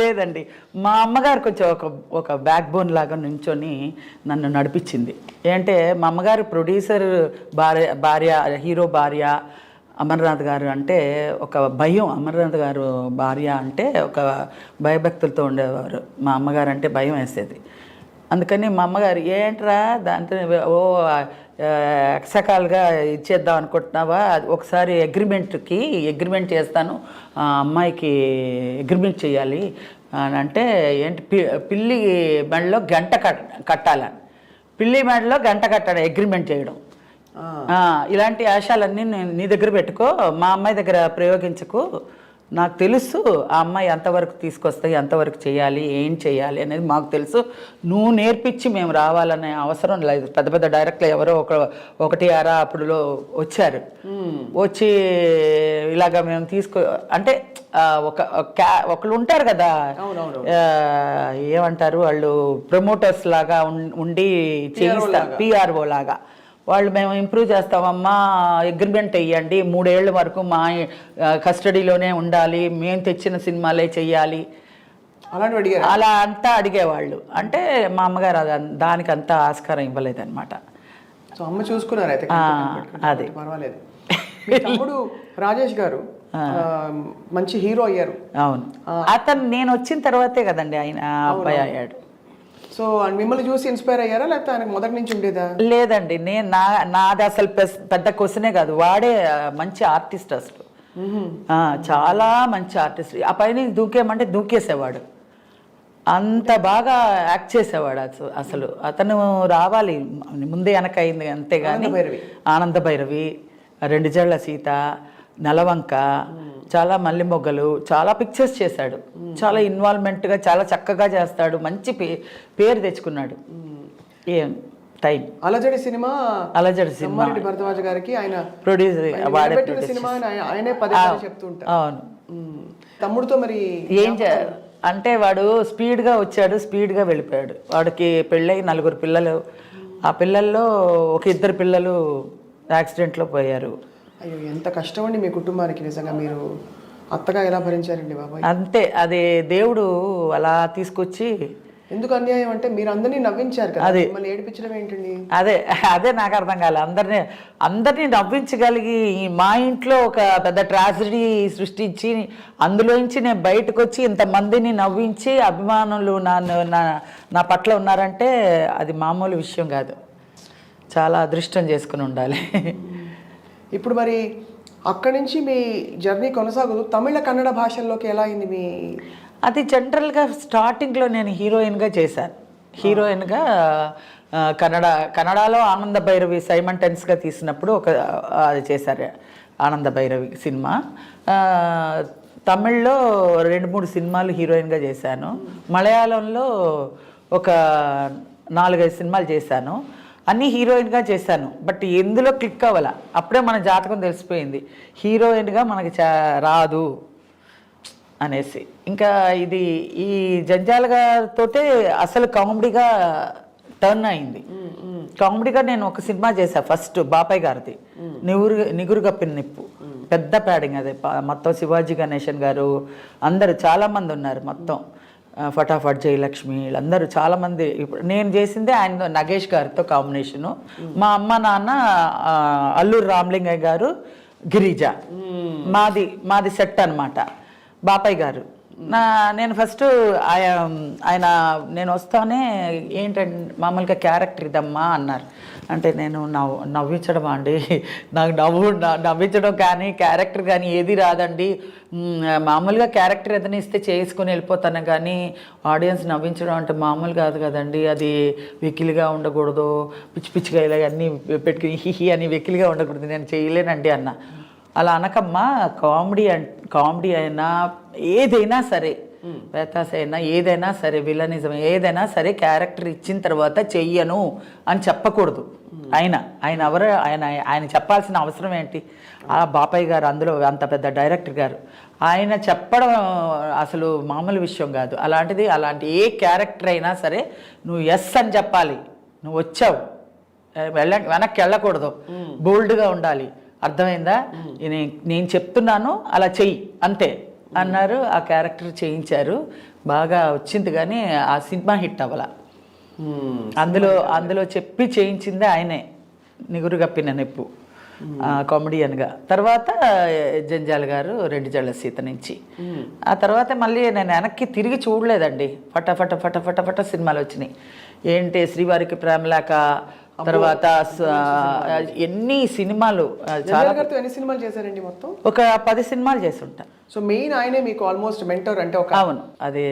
లేదండి. మా అమ్మగారు కొంచెం ఒక బ్యాక్ బోన్ లాగా నుంచొని నన్ను నడిపించింది. ఏంటంటే మా అమ్మగారు ప్రొడ్యూసర్ భార్య హీరో భార్య అమర్నాథ్ గారు అంటే ఒక భయం. అమర్నాథ్ గారు భార్య అంటే ఒక భయభక్తులతో ఉండేవారు. మా అమ్మగారు అంటే భయం వేసేది. అందుకని మా అమ్మగారు ఏంట్రా దాంతో ఎక్సకాలుగా ఇచ్చేద్దాం అనుకుంటున్నావా, ఒకసారి అగ్రిమెంట్ చేస్తాను, అమ్మాయికి అగ్రిమెంట్ చేయాలి అని అంటే, ఏంటి పిల్లి మెడలో గంట కట్టాలని, పిల్లి మెడలో గంట కట్టాలి అగ్రిమెంట్ చేయడం. ఇలాంటి ఆశాలన్నీ నీ దగ్గర పెట్టుకో, మా అమ్మాయి దగ్గర ప్రయోగించకు, నాకు తెలుసు ఆ అమ్మాయి ఎంతవరకు తీసుకొస్తాయి, ఎంతవరకు చేయాలి, ఏం చేయాలి అనేది మాకు తెలుసు, నువ్వు నేర్పించి మేము రావాలనే అవసరం లేదు. పెద్ద పెద్ద డైరెక్టర్లు ఎవరో ఒకటి అరా అప్పుడులో వచ్చారు, వచ్చి ఇలాగా మేము అంటే ఒకళ్ళు ఉంటారు కదా, ఏమంటారు వాళ్ళు, ప్రమోటర్స్ లాగా ఉండి చేయిస్తారు, పిఆర్ఓ లాగా. వాళ్ళు మేము ఇంప్రూవ్ చేస్తామమ్మా, అగ్రిమెంట్ వేయండి, 3 ఏళ్ళ వరకు మా కస్టడీలోనే ఉండాలి, మేము తెచ్చిన సినిమాలే చెయ్యాలి, అలా అంతా అడిగేవాళ్ళు. అంటే మా అమ్మగారు దానికి అంతా ఆస్కారం ఇవ్వలేదన్నమాట. సో అమ్మ చూసుకున్నారు అయితే. అది పర్వాలేదు. తమ్ముడు రాజేష్ గారు మంచి హీరో అయ్యారు. అవును, అతను నేను వచ్చిన తర్వాతే కదండి ఆయన అబ్బాయి అయ్యాడు. సో మిమ్మల్ని చూసి ఇన్స్పైర్ అయ్యారా, లేకపోతే ఆయనకు మొదటి నుంచి ఉండేదా? లేదండి, నాది అసలు పెద్ద క్వశ్చనే కాదు, వాడే మంచి ఆర్టిస్ట్ అసలు, చాలా మంచి ఆర్టిస్ట్. ఆ పైన దూకేమంటే దూకేసేవాడు, అంత బాగా యాక్ట్ చేసేవాడు అసలు. అతను రావాలి ముందే వెనకైంది అంతేగాని. ఆనంద భైరవి, 2 జళ్ళ సీత, నెలవంక, చాలా మల్లె మొగ్గలు, చాలా పిక్చర్స్ చేశాడు, చాలా ఇన్వాల్వ్మెంట్గా చాలా చక్కగా చేస్తాడు, మంచి పేరు తెచ్చుకున్నాడు. ఏం టైం అలజడి సినిమా భరద్వాజ గారికి ఆయన ప్రొడ్యూసర్ సినిమా ఆయనే చెప్తూ ఉంటారు. అవును. తమ్ముడితో మరి ఏం అంటే వాడు స్పీడ్గా వచ్చాడు, స్పీడ్గా వెళ్ళిపోయాడు. వాడికి పెళ్ళై 4 పిల్లలు, ఆ పిల్లల్లో ఒక 2 పిల్లలు యాక్సిడెంట్లో పోయారు. అయ్యో, ఎంత కష్టం అండి మీ కుటుంబానికి. నిజంగా మీరు అత్తగా ఎలా భరించారండి బాబాయ్? అంతే, అది దేవుడు అలా తీసుకొచ్చి. ఎందుకు అన్యాయం అంటే మీరు అందరినీ నవ్వించారు కదా, మిమ్మల్ని ఏడిపించడం ఏంటండి? అదే నాకు అర్థం కాలే. అందరినీ నవ్వించగలిగి మా ఇంట్లో ఒక పెద్ద ట్రాజడీ సృష్టించి అందులోంచి నేను బయటకు వచ్చి ఇంతమందిని నవ్వించి అభిమానులు నా పట్ల ఉన్నారంటే అది మామూలు విషయం కాదు. చాలా అదృష్టం చేసుకుని ఉండాలి. ఇప్పుడు మరి అక్కడి నుంచి మీ జర్నీ కొనసాగుతూ తమిళ కన్నడ భాషల్లోకి ఎలా అయింది మీ? అది జనరల్గా స్టార్టింగ్లో నేను హీరోయిన్గా చేశాను. హీరోయిన్గా కన్నడలో ఆనంద భైరవి సైమంటెన్స్గా తీసినప్పుడు అది చేశారు, ఆనంద భైరవి సినిమా. తమిళ్లో 2-3 సినిమాలు హీరోయిన్గా చేశాను. మలయాళంలో ఒక 4-5 సినిమాలు చేశాను. అన్నీ హీరోయిన్గా చేశాను. బట్ ఎందులో క్లిక్ అవ్వాల, అప్పుడే మన జాతకం తెలిసిపోయింది హీరోయిన్గా మనకి రాదు అనేసి. ఇంకా ఈ జంజాల గారితోటే అసలు కామెడీగా టర్న్ అయింది. కామెడీగా నేను ఒక సినిమా చేశాను ఫస్ట్, బాపయ్య గారిది, నిగురు కప్పిన నిప్పు. పెద్ద ప్యాడింగ్ అదే, మొత్తం శివాజీ గణేశన్ గారు అందరు చాలామంది ఉన్నారు, మొత్తం ఫటాఫట్ జయలక్ష్మి వీళ్ళందరూ చాలామంది. ఇప్పుడు నేను చేసిందే ఆయన నగేష్ గారితో కాంబినేషను. మా అమ్మ నాన్న అల్లూరు రామలింగయ్య గారు, గిరిజ, మాది సెట్ అనమాట. బాపయ్య గారు నేను ఫస్ట్ ఆయన నేను వస్తానే ఏంటంటే మామూలుగా క్యారెక్టర్ ఇదమ్మా అన్నారు. అంటే నేను నవ్వించడం అండి, నాకు నవ్వించడం కానీ క్యారెక్టర్ కానీ ఏది రాదండి. మామూలుగా క్యారెక్టర్ ఏదైనా ఇస్తే చేసుకుని వెళ్ళిపోతాను, కానీ ఆడియన్స్ నవ్వించడం అంటే మామూలు కాదు కదండి. అది వెకిలిగా ఉండకూడదు, పిచ్చి పిచ్చిగా ఇలా అన్నీ పెట్టుకుని హిహి అని వెకిలిగా ఉండకూడదు, నేను చేయలేనండి అన్న. అలా అనకమ్మా, కామెడీ అయినా ఏదైనా సరే, పేతాస్ అయినా ఏదైనా సరే, విలనిజం ఏదైనా సరే, క్యారెక్టర్ ఇచ్చిన తర్వాత చెయ్యను అని చెప్పకూడదు. ఆయన ఎవరు, ఆయన చెప్పాల్సిన అవసరం ఏంటి? ఆ బాపయ్య గారు అందులో అంత పెద్ద డైరెక్టర్ గారు, ఆయన చెప్పడం అసలు మామూలు విషయం కాదు. అలాంటి ఏ క్యారెక్టర్ అయినా సరే నువ్వు ఎస్ అని చెప్పాలి. నువ్వు వచ్చావు, వెనక్కి వెళ్ళకూడదు, బోల్డ్గా ఉండాలి. అర్థమైందా? నేను చెప్తున్నాను అలా చెయ్యి అంతే అన్నారు. ఆ క్యారెక్టర్ చేయించారు, బాగా వచ్చింది, కానీ ఆ సినిమా హిట్ అవ్వాల. అందులో చెప్పి చేయించిందే ఆయనే, నిగురు కప్పిన నెప్పు కామెడియన్గా. తర్వాత జంజాల గారు రెండు జళ్ళ సీత నుంచి. ఆ తర్వాత మళ్ళీ నేను వెనక్కి తిరిగి చూడలేదండి. ఫట సినిమాలు వచ్చినాయి. ఏంటి శ్రీవారికి ప్రేమలేక, తర్వాత ఎన్ని సినిమాలు, చాలా ఎన్ని సినిమాలు చేశారండి మొత్తం? ఒక 10 సినిమాలు చేసి ఉంటా. సో మెయిన్ ఆయనే మీకు ఆల్మోస్ట్ మెంటర్ అంటే ఒక. అవును, అది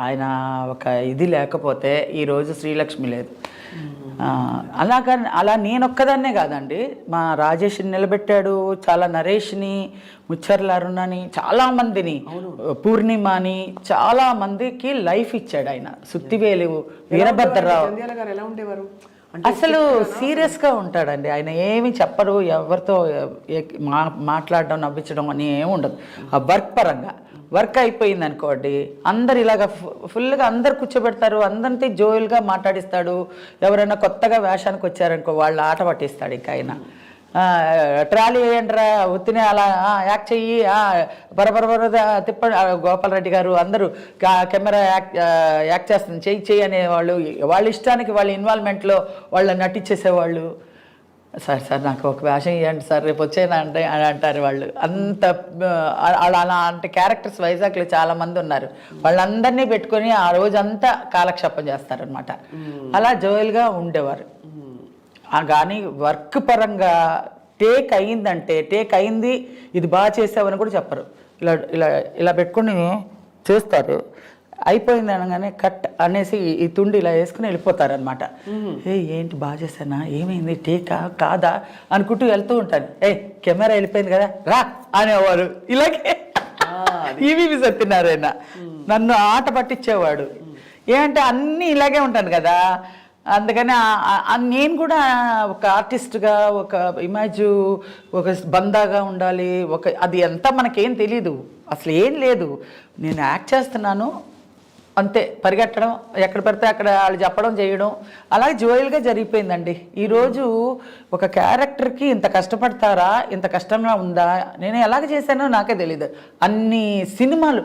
ఆయన ఒక ఇది లేకపోతే ఈరోజు శ్రీలక్ష్మి లేదు. అలా నేనొక్కదాన్నే కాదండి, మా రాజేష్ని నిలబెట్టాడు, చాలా నరేష్ని, ముచ్చర్ల అరుణని, చాలా మందిని, పూర్ణిమని, చాలా మందికి లైఫ్ ఇచ్చాడు ఆయన. సుత్తివేలు, వీరభద్రరావు ఎలా ఉండేవారు? అసలు సీరియస్గా ఉంటాడండి ఆయన. ఏమి చెప్పరు, ఎవరితో మాట్లాడడం, నవ్వించడం అని ఏమి ఉండదు. ఆ వర్క్ అయిపోయింది అనుకోండి, అందరు ఇలాగ ఫుల్గా అందరు కూర్చోబెడతారు, అందరితో జోయల్గా మాట్లాడిస్తాడు. ఎవరైనా కొత్తగా వేషానికి వచ్చారనుకో వాళ్ళ ఆట పట్టిస్తాడు. ఇంకా ఆయన ట్రాలీ వేయండిరా, ఉత్తినే అలా యాక్ట్ చెయ్యి, బరబర తిప్పండి. గోపాలరెడ్డి గారు అందరూ కెమెరా యాక్ట్ చేస్తుంది, చెయ్యి అనేవాళ్ళు. వాళ్ళ ఇష్టానికి వాళ్ళ ఇన్వాల్వ్మెంట్లో వాళ్ళని నటించేసేవాళ్ళు. సార్ నాకు ఒక వేషం ఇవ్వండి సార్, రేపు వచ్చేనా అంటే అని అంటారు వాళ్ళు. అంత అలా అంటే క్యారెక్టర్స్ వైజాగ్లో చాలామంది ఉన్నారు. వాళ్ళందరినీ పెట్టుకొని ఆ రోజంతా కాలక్షేపం చేస్తారనమాట. అలా జోయల్గా ఉండేవారు. కానీ వర్క్ పరంగా టేక్ అయింది, ఇది బాగా చేసావని కూడా చెప్పరు. ఇలా పెట్టుకుని చూస్తారు. అయిపోయింది అనగానే కట్ అనేసి ఈ తుండి ఇలా వేసుకుని వెళ్ళిపోతారనమాట. ఏంటి బాగా చేశానా, ఏమైంది, టేకా కాదా అనుకుంటూ వెళ్తూ ఉంటాను. కెమెరా వెళ్ళిపోయింది కదా రా అనేవారు. ఇలాగే ఈవీవి సత్యనారాయణ నన్ను ఆట పట్టించేవాడు. ఏంటంటే అన్నీ ఇలాగే ఉంటాను కదా, అందుకని నేను కూడా ఒక ఆర్టిస్ట్గా ఒక ఇమేజ్, ఒక బందాగా ఉండాలి. అది అంతా మనకేం తెలీదు, అసలు ఏం లేదు. నేను యాక్ట్ చేస్తున్నాను అంతే, పరిగెట్టడం, ఎక్కడ పడితే అక్కడ వాళ్ళు చెప్పడం చేయడం, అలాగే జోయల్గా జరిగిపోయిందండి. ఈరోజు ఒక క్యారెక్టర్కి ఇంత కష్టపడతారా, ఇంత కష్టంగా ఉందా, నేను ఎలాగ చేశానో నాకే తెలీదు. అన్ని సినిమాలు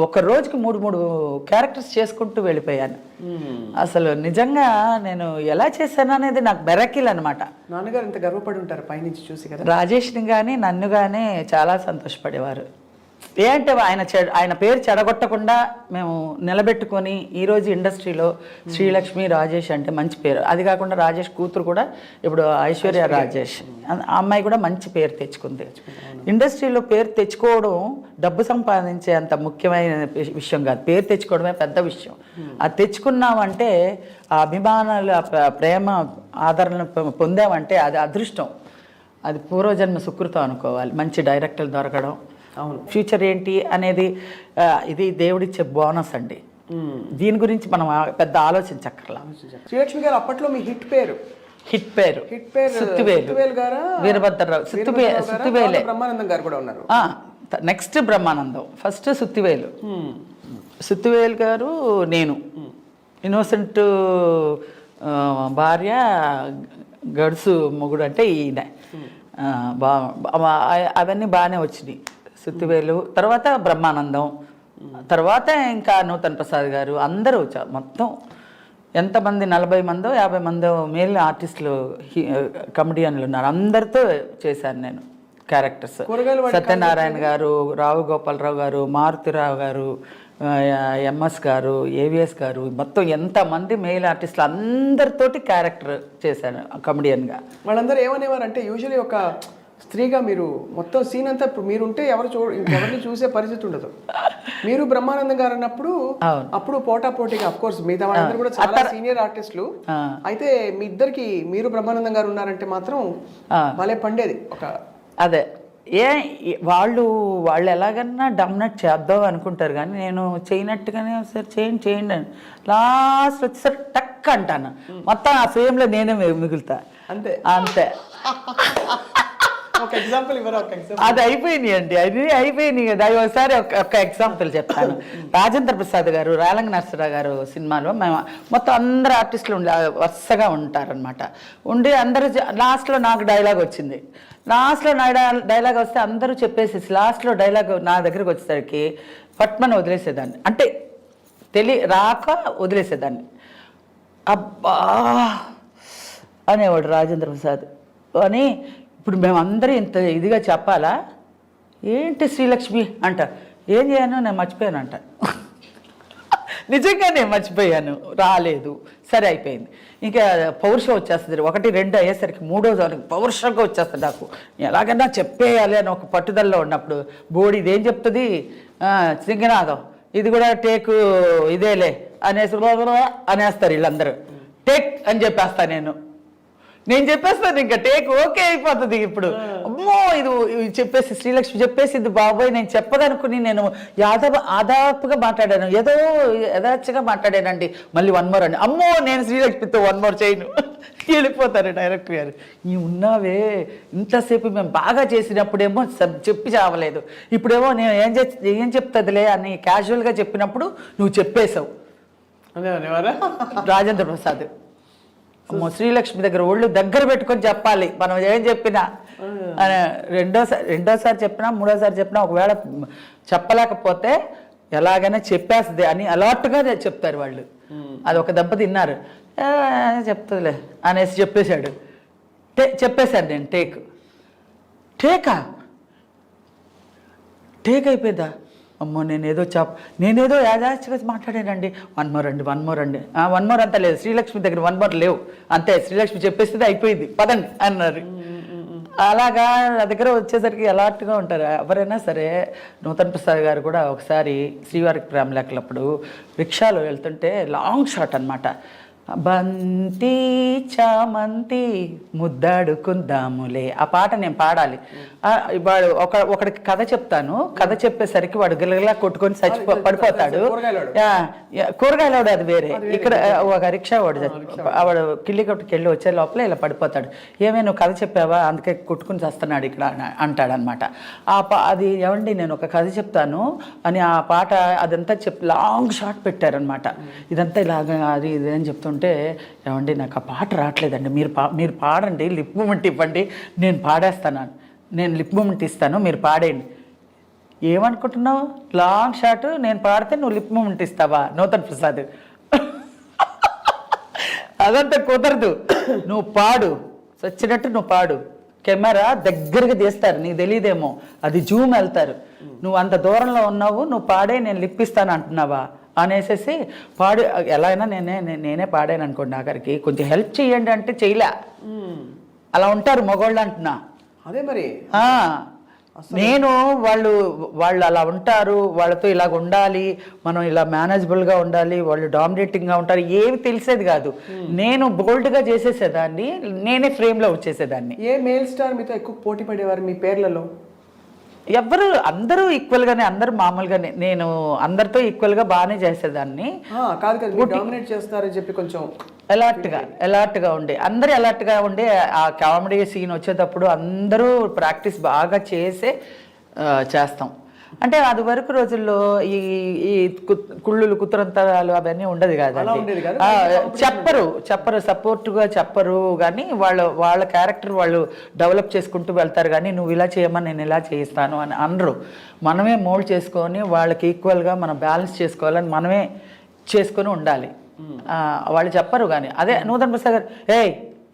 ఒక రోజుకి 3 క్యారెక్టర్స్ చేసుకుంటూ వెళ్ళిపోయాను. అసలు నిజంగా నేను ఎలా చేశాను అనేది నాకు బెరకిల్ అనమాట. నాన్నగారు ఇంత గర్వపడి ఉంటారు పైనుంచి చూసి కదా. రాజేష్ని కానీ నన్ను కానీ చాలా సంతోషపడేవారు. ఏంటంటే ఆయన పేరు చెడగొట్టకుండా మేము నిలబెట్టుకొని ఈరోజు ఇండస్ట్రీలో శ్రీలక్ష్మి రాజేష్ అంటే మంచి పేరు. అది కాకుండా రాజేష్ కూతురు కూడా ఇప్పుడు ఐశ్వర్య రాజేష్, ఆ అమ్మాయి కూడా మంచి పేరు తెచ్చుకుంది. ఇండస్ట్రీలో పేరు తెచ్చుకోవడం డబ్బు సంపాదించే అంత ముఖ్యమైన విషయం కాదు, పేరు తెచ్చుకోవడమే పెద్ద విషయం. అది తెచ్చుకున్నామంటే, ఆ అభిమానాలు, ప్రేమ, ఆదరణ పొందామంటే అది అదృష్టం, అది పూర్వజన్మ సుకృతం అనుకోవాలి. మంచి డైరెక్టర్లు దొరకడం, అవును, ఫ్యూచర్ ఏంటి అనేది ఇది దేవుడిచ్చే బోనస్ అండి. దీని గురించి మనం పెద్ద ఆలోచించక్కర్లా. శ్రీలక్ష్మి గారు అప్పట్లో మీ హిట్ పేరు సుత్తివేలు గారు, వీరభద్రరావు, సుత్తివేలే. బ్రహ్మానందం గారు కూడా ఉన్నారు. నెక్స్ట్ బ్రహ్మానందం, ఫస్ట్ సుత్తివేలు గారు, నేను ఇన్నోసెంట్ భార్య, గడుసు మొగుడు అంటే ఈయన. అవన్నీ బాగానే వచ్చినాయి. సుత్తివేలు తర్వాత బ్రహ్మానందం, తర్వాత ఇంకా నూతన్ ప్రసాద్ గారు, అందరూ మొత్తం ఎంతమంది 40 మందో 50 మందో మేల్ ఆర్టిస్టులు, కమెడియన్లు ఉన్నారు. అందరితో చేశాను నేను. క్యారెక్టర్స్. కూరగాయలు వాడే సత్యనారాయణ గారు, రావు గోపాలరావు గారు, మారుతిరావు గారు, ఎంఎస్ గారు, ఏవిఎస్ గారు, మొత్తం ఎంతమంది మెయిల్ ఆర్టిస్టులు అందరితోటి క్యారెక్టర్ చేశాను కమెడియన్గా. వాళ్ళందరూ ఏమనేవారు అంటే యూజువలీ ఒక స్త్రీగా మీరు మొత్తం సీన్ అంతా ఇప్పుడు మీరుంటే ఎవరిని చూసే పరిస్థితి ఉండదు. మీరు బ్రహ్మానందం గారు అన్నప్పుడు అప్పుడు పోటాపోటీగా అఫ్ కోర్స్ మిగతా వాళ్ళందరూ కూడా చాలా సీనియర్ ఆర్టిస్టులు. అయితే మీ ఇద్దరికి మీరు బ్రహ్మానందం గారు ఉన్నారంటే మాత్రం భలే పండేది ఒక. అదే వాళ్ళు ఎలాగన్నా డామినేట్ చేద్దాం అనుకుంటారు, కానీ నేను చేయనట్టుగానే సరే చేయండి అని లాస్ట్ వచ్చేసరికి టక్ అంటాను, మొత్తం ఆ ఫ్రేమ్లో నేనే మిగులుతా. అంతే అంతే. ఒక ఎగ్జాంపుల్ ఇవ్వరా? ఒక ఎగ్జాంపుల్. అది అయిపోయినాయి అండి, అది అయిపోయినాయి కదా. ఒకసారి ఒక ఎగ్జాంపుల్ చెప్తాను. రాజేంద్ర ప్రసాద్ గారు, రేలంగి నరసరావు గారు సినిమాలో మేము మొత్తం అందరు ఆర్టిస్టులు వరుసగా ఉంటారనమాట. ఉండి అందరూ లాస్ట్లో నాకు డైలాగ్ వచ్చింది. లాస్ట్లో నా డైలాగ్ వస్తే అందరూ చెప్పేసి లాస్ట్లో డైలాగ్ నా దగ్గరికి వచ్చేసరికి పట్మని వదిలేసేదాన్ని, అంటే రాక వదిలేసేదాన్ని. అబ్బా అనేవాడు రాజేంద్ర ప్రసాద్ అని. ఇప్పుడు మేమందరూ ఇంత ఇదిగా చెప్పాలా ఏంటి శ్రీలక్ష్మి అంట, ఏం చేయను నేను మర్చిపోయాను అంట. నిజంగా నేను మర్చిపోయాను, రాలేదు, సరే అయిపోయింది. ఇంకా పౌరుషం వచ్చేస్తుంది. 1, 2 అయ్యేసరికి 3వ దానికి పౌరుషంగా వచ్చేస్తుంది నాకు. ఎలాగైనా చెప్పేయాలి అని ఒక పట్టుదలలో ఉన్నప్పుడు బోడి ఇదేం చెప్తుంది, సింగనాథం ఇది కూడా టేకు ఇదేలే అనేసి అనేస్తారు వీళ్ళందరూ. టేక్ అని చెప్పేస్తాను నేను చెప్పేస్తాను, ఇంకా టేక్ ఓకే అయిపోతుంది. ఇప్పుడు అమ్మో ఇది చెప్పేసి శ్రీలక్ష్మి చెప్పేసింది బాబోయ్, నేను చెప్పదనుకుని నేను ఆదాపుగా మాట్లాడాను, ఏదో యథాచ్ఛగా మాట్లాడానండి. మళ్ళీ 1 more అండి, అమ్మో నేను శ్రీలక్ష్మితో 1 more చేయను, వెళ్ళిపోతారు డైరెక్టర్ గారు. ఈ ఉన్నావే ఇంతసేపు మేము బాగా చేసినప్పుడేమో చెప్పి చావలేదు, ఇప్పుడేమో నేను ఏం చెప్తుందిలే అని క్యాజువల్గా చెప్పినప్పుడు నువ్వు చెప్పేశావు. రాజేంద్ర ప్రసాద్ శ్రీలక్ష్మి దగ్గర ఒళ్ళు దగ్గర పెట్టుకొని చెప్పాలి మనం ఏం చెప్పినా. రెండోసారి చెప్పినా 3వసారి చెప్పినా ఒకవేళ చెప్పలేకపోతే ఎలాగైనా చెప్పేస్తుంది అని అలర్ట్గా చెప్తారు వాళ్ళు. అది ఒక దెబ్బ తిన్నారు, చెప్తుందిలే అనేసి చెప్పేశాడు. చెప్పేశాను నేను టేక్ అయిపోయిందా, అమ్మో నేనేదో యాదాచిగా మాట్లాడానండి, 1 more అండి 1 more అండి, 1 more అంతా లేదు, శ్రీలక్ష్మి దగ్గర 1 more లేవు, అంతే శ్రీలక్ష్మి చెప్పేస్తే అయిపోయింది పదండి అన్నారు. అలాగా నా దగ్గర వచ్చేసరికి అలర్ట్గా ఉంటారు ఎవరైనా సరే. నూతన్ ప్రసాద్ గారు కూడా ఒకసారి శ్రీవారికి ప్రేమలేఖలప్పుడు రిక్షాలో వెళ్తుంటే లాంగ్ షాట్ అనమాట, బంతి చామంతి ముద్దాడుకుందాములే ఆ పాట నేను పాడాలి. వాడు ఒకడికి కథ చెప్తాను, కథ చెప్పేసరికి వాడు గిలగిలా కొట్టుకొని పడిపోతాడు. కూరగాయలవాడు అది వేరే, ఇక్కడ ఒక రిక్షా వాడు కిల్లి కొట్టుకు వెళ్ళి వచ్చే లోపల ఇలా పడిపోతాడు. ఏమే నువ్వు కథ చెప్పావా అందుకే కొట్టుకుని చేస్తున్నాడు ఇక్కడ అంటాడనమాట. అది ఏమండి నేను ఒక కథ చెప్తాను అని ఆ పాట అదంతా లాంగ్ షాట్ పెట్టారనమాట. ఇదంతా ఇలాగ అది ఇది అని చెప్తుంటే, ఏమండి నాకు ఆ పాట రావట్లేదండి, మీరు పాడండి, లిప్ మూమెంట్ ఇవ్వండి, నేను పాడేస్తాను, నేను లిప్ మూమెంట్ ఇస్తాను మీరు పాడేయండి. ఏమనుకుంటున్నావు, లాంగ్ షాట్ నేను పాడితే నువ్వు లిప్ మూమెంట్ ఇస్తావా నూతన్ ప్రసాద్? అదంతా కుదరదు, నువ్వు పాడు, వచ్చినట్టు నువ్వు పాడు, కెమెరా దగ్గరగా తీస్తారు, నీకు తెలియదేమో అది జూమ్ వెళ్తారు, నువ్వు అంత దూరంలో ఉన్నావు, నువ్వు పాడే నేను లిప్ ఇస్తాను అంటున్నావా అనేసి పాడు. ఎలా అయినా నేనే పాడాను అనుకోండి, ఆఖరికి కొంచెం హెల్ప్ చేయండి అంటే చేయలే, అలా ఉంటారు మగవాళ్ళు అంటున్నా. అదే మరి నేను వాళ్ళు అలా ఉంటారు, వాళ్ళతో ఇలాగ ఉండాలి, మనం ఇలా మేనేజబుల్గా ఉండాలి, వాళ్ళు డామినేటింగ్గా ఉంటారు, ఏమి తెలిసేది కాదు. నేను బోల్డ్గా చేసేసేదాన్ని, నేనే ఫ్రేమ్లో వచ్చేసేదాన్ని. ఏ మేల్ స్టార్ మీతో ఎక్కువ పోటీ పడేవారు మీ పేర్లలో? అందరూ ఈక్వల్గానే, అందరూ మామూలుగానే, నేను అందరితో ఈక్వల్గా బాగానే చేసేదాన్ని. డామినేట్ చేస్తారని చెప్పి కొంచెం అలర్ట్గా ఉండే, అందరూ అలర్ట్గా ఉండే. ఆ కామెడీ సీన్ వచ్చేటప్పుడు అందరూ ప్రాక్టీస్ బాగా చేస్తాం. అంటే అది వరకు రోజుల్లో ఈ కుళ్ళులు కుతురంతరాలు అవన్నీ ఉండదు కదండి. చెప్పరు సపోర్ట్గా చెప్పరు, కానీ వాళ్ళ క్యారెక్టర్ వాళ్ళు డెవలప్ చేసుకుంటూ వెళ్తారు, కానీ నువ్వు ఇలా చేయమని నేను ఇలా చేయిస్తాను అని అనరు. మనమే మోల్డ్ చేసుకొని వాళ్ళకి ఈక్వల్గా మనం బ్యాలెన్స్ చేసుకోవాలని మనమే చేసుకొని ఉండాలి. వాళ్ళు చెప్పరు. కానీ అదే నూతన్ ప్రసాద్ గారు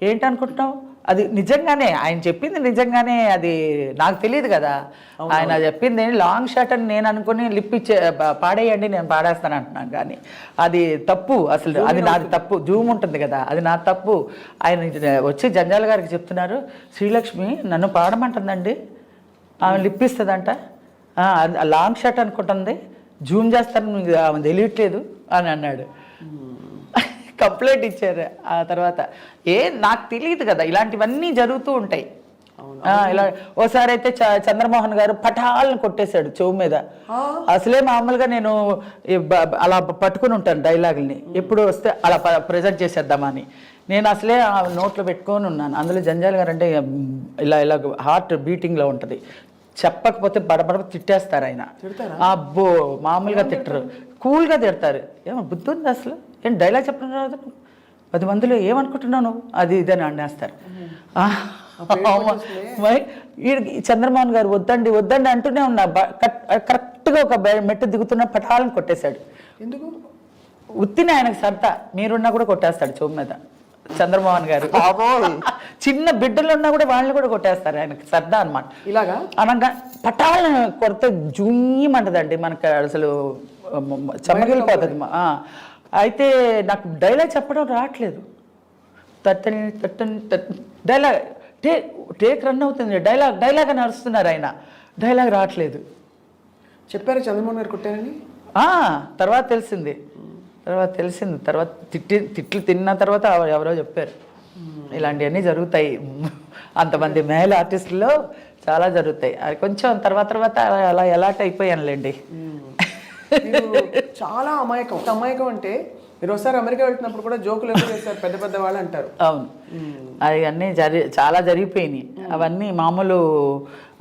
ఏంటి అనుకుంటున్నావు, అది నిజంగానే ఆయన చెప్పింది నిజంగానే, అది నాకు తెలియదు కదా. ఆయన చెప్పింది లాంగ్ షాట్ అని నేను అనుకుని లిప్ ఇచ్చే పాడేయండి నేను పాడేస్తాను అంటున్నాను, కానీ అది తప్పు. అసలు అది నాది తప్పు. జూమ్ ఉంటుంది కదా, అది నా తప్పు. ఆయన వచ్చి జంజాల గారికి చెప్తున్నారు, శ్రీలక్ష్మి నన్ను పాడమంటుందండి, ఆమె లిప్ ఇస్తుందంట, లాంగ్ షాట్ అనుకుంటుంది, జూమ్ చేస్తాను ఆమె తెలియట్లేదు అని అన్నాడు. కంప్లైంట్ ఇచ్చారు. ఆ తర్వాత నాకు తెలియదు కదా, ఇలాంటివన్నీ జరుగుతూ ఉంటాయి. ఇలా ఓసారి అయితే చంద్రమోహన్ గారు పటాలను కొట్టేశాడు చెవు మీద. అసలే మామూలుగా నేను అలా పట్టుకుని ఉంటాను డైలాగుల్ని, ఎప్పుడు వస్తే అలా ప్రజెంట్ చేసేద్దామని. నేను అసలే నోట్లో పెట్టుకొని ఉన్నాను. అందులో జంజాల్ గారు అంటే ఇలా ఇలా హార్ట్ బీటింగ్లో ఉంటుంది, చెప్పకపోతే బడబడ తిట్టేస్తారు ఆయన. అబ్బో మామూలుగా తిట్టరు, కూల్గా తిడతారు. ఏమో బుద్ధి ఉంది అసలు, ఏం డైలాగ్ చెప్పడం రాదు, 10 మందిలో ఏమనుకుంటున్నాను అది ఇదని అనేస్తారు. చంద్రమోహన్ గారు వద్దండి వద్దండి అంటూనే ఉన్నా, కరెక్ట్గా ఒక మెట్టు దిగుతున్న పటాలను కొట్టేశాడు. ఎందుకు? ఉత్తిని ఆయనకు సరదా, మీరున్నా కూడా కొట్టేస్తాడు చెవు మీద చంద్రమోహన్ గారు. చిన్న బిడ్డలు ఉన్నా కూడా వాళ్ళని కూడా కొట్టేస్తారు, ఆయనకి సరదా అనమాట. ఇలాగా అనగా పటాలను కొడితే జూయమంటదండి మనకు, అసలు చెమ్మగిలిపోతుంది. అయితే నాకు డైలాగ్ చెప్పడం రావట్లేదు, తట్టని తట్టని డైలాగ్ టేక్ రన్ అవుతుంది, డైలాగ్ అని అరుస్తున్నారు ఆయన, డైలాగ్ రావట్లేదు. చెప్పారు చంద్రమోహన్ గారు కొట్టారని? తర్వాత తెలిసింది, తర్వాత తిట్లు తిన్న తర్వాత ఎవరో చెప్పారు. ఇలాంటివన్నీ జరుగుతాయి, అంతమంది మేల్ ఆర్టిస్టుల్లో చాలా జరుగుతాయి. అది కొంచెం తర్వాత అలా ఎలాంటి అయిపోయానులేండి. చాలా అమాయకం అంటే మీరు ఒకసారి అమెరికా వెళ్తున్నప్పుడు కూడా జోకులు ఎక్కువ చేస్తారు పెద్ద పెద్ద వాళ్ళు అంటారు. అవును, అవన్నీ చాలా జరిగిపోయినాయి. అవన్నీ మామూలు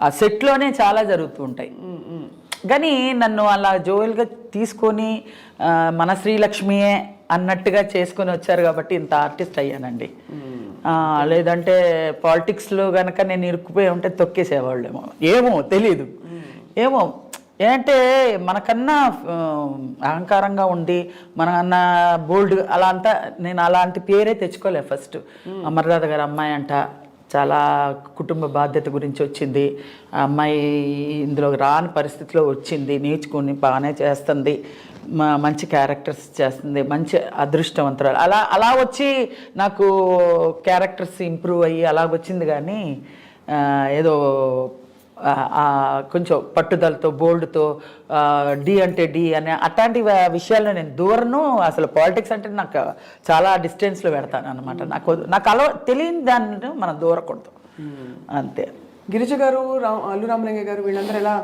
ఆ సెట్లోనే చాలా జరుగుతూ ఉంటాయి. కానీ నన్ను అలా జోయల్గా తీసుకొని మన శ్రీలక్ష్మియే అన్నట్టుగా చేసుకొని వచ్చారు కాబట్టి ఇంత ఆర్టిస్ట్ అయ్యానండి. లేదంటే పాలిటిక్స్లో కనుక నేను ఇరుక్కుపోయి ఉంటే తొక్కేసేవాళ్ళేమో, ఏమో తెలీదు. ఏమో ఏంటంటే మనకన్నా అహంకారంగా ఉండి మనకన్నా బోల్డ్ అలా అంతా, నేను అలాంటి పేరే తెచ్చుకోలే. ఫస్ట్ అమర్నాథ్ గారు అమ్మాయి అంట, చాలా కుటుంబ బాధ్యత గురించి వచ్చింది ఆ అమ్మాయి, ఇందులో రాని పరిస్థితిలో వచ్చింది, నేర్చుకుని బాగానే చేస్తుంది, మంచి క్యారెక్టర్స్ చేస్తుంది, మంచి అదృష్టవంతురాలు. అలా వచ్చి నాకు క్యారెక్టర్స్ ఇంప్రూవ్ అయ్యి అలాగొచ్చింది. కానీ ఏదో కొంచెం పట్టుదలతో బోల్డ్తో డి అంటే డి అనే అట్లాంటి విషయాల్లో నేను దూరను. అసలు పాలిటిక్స్ అంటే నాకు చాలా డిస్టెన్స్లో పెడతాను అనమాట. నాకు అలా తెలియని దాన్ని మనం దూరకూడదు అంతే. గిరిజ గారు, అల్లు రామలింగ గారు వీళ్ళందరూ ఎలా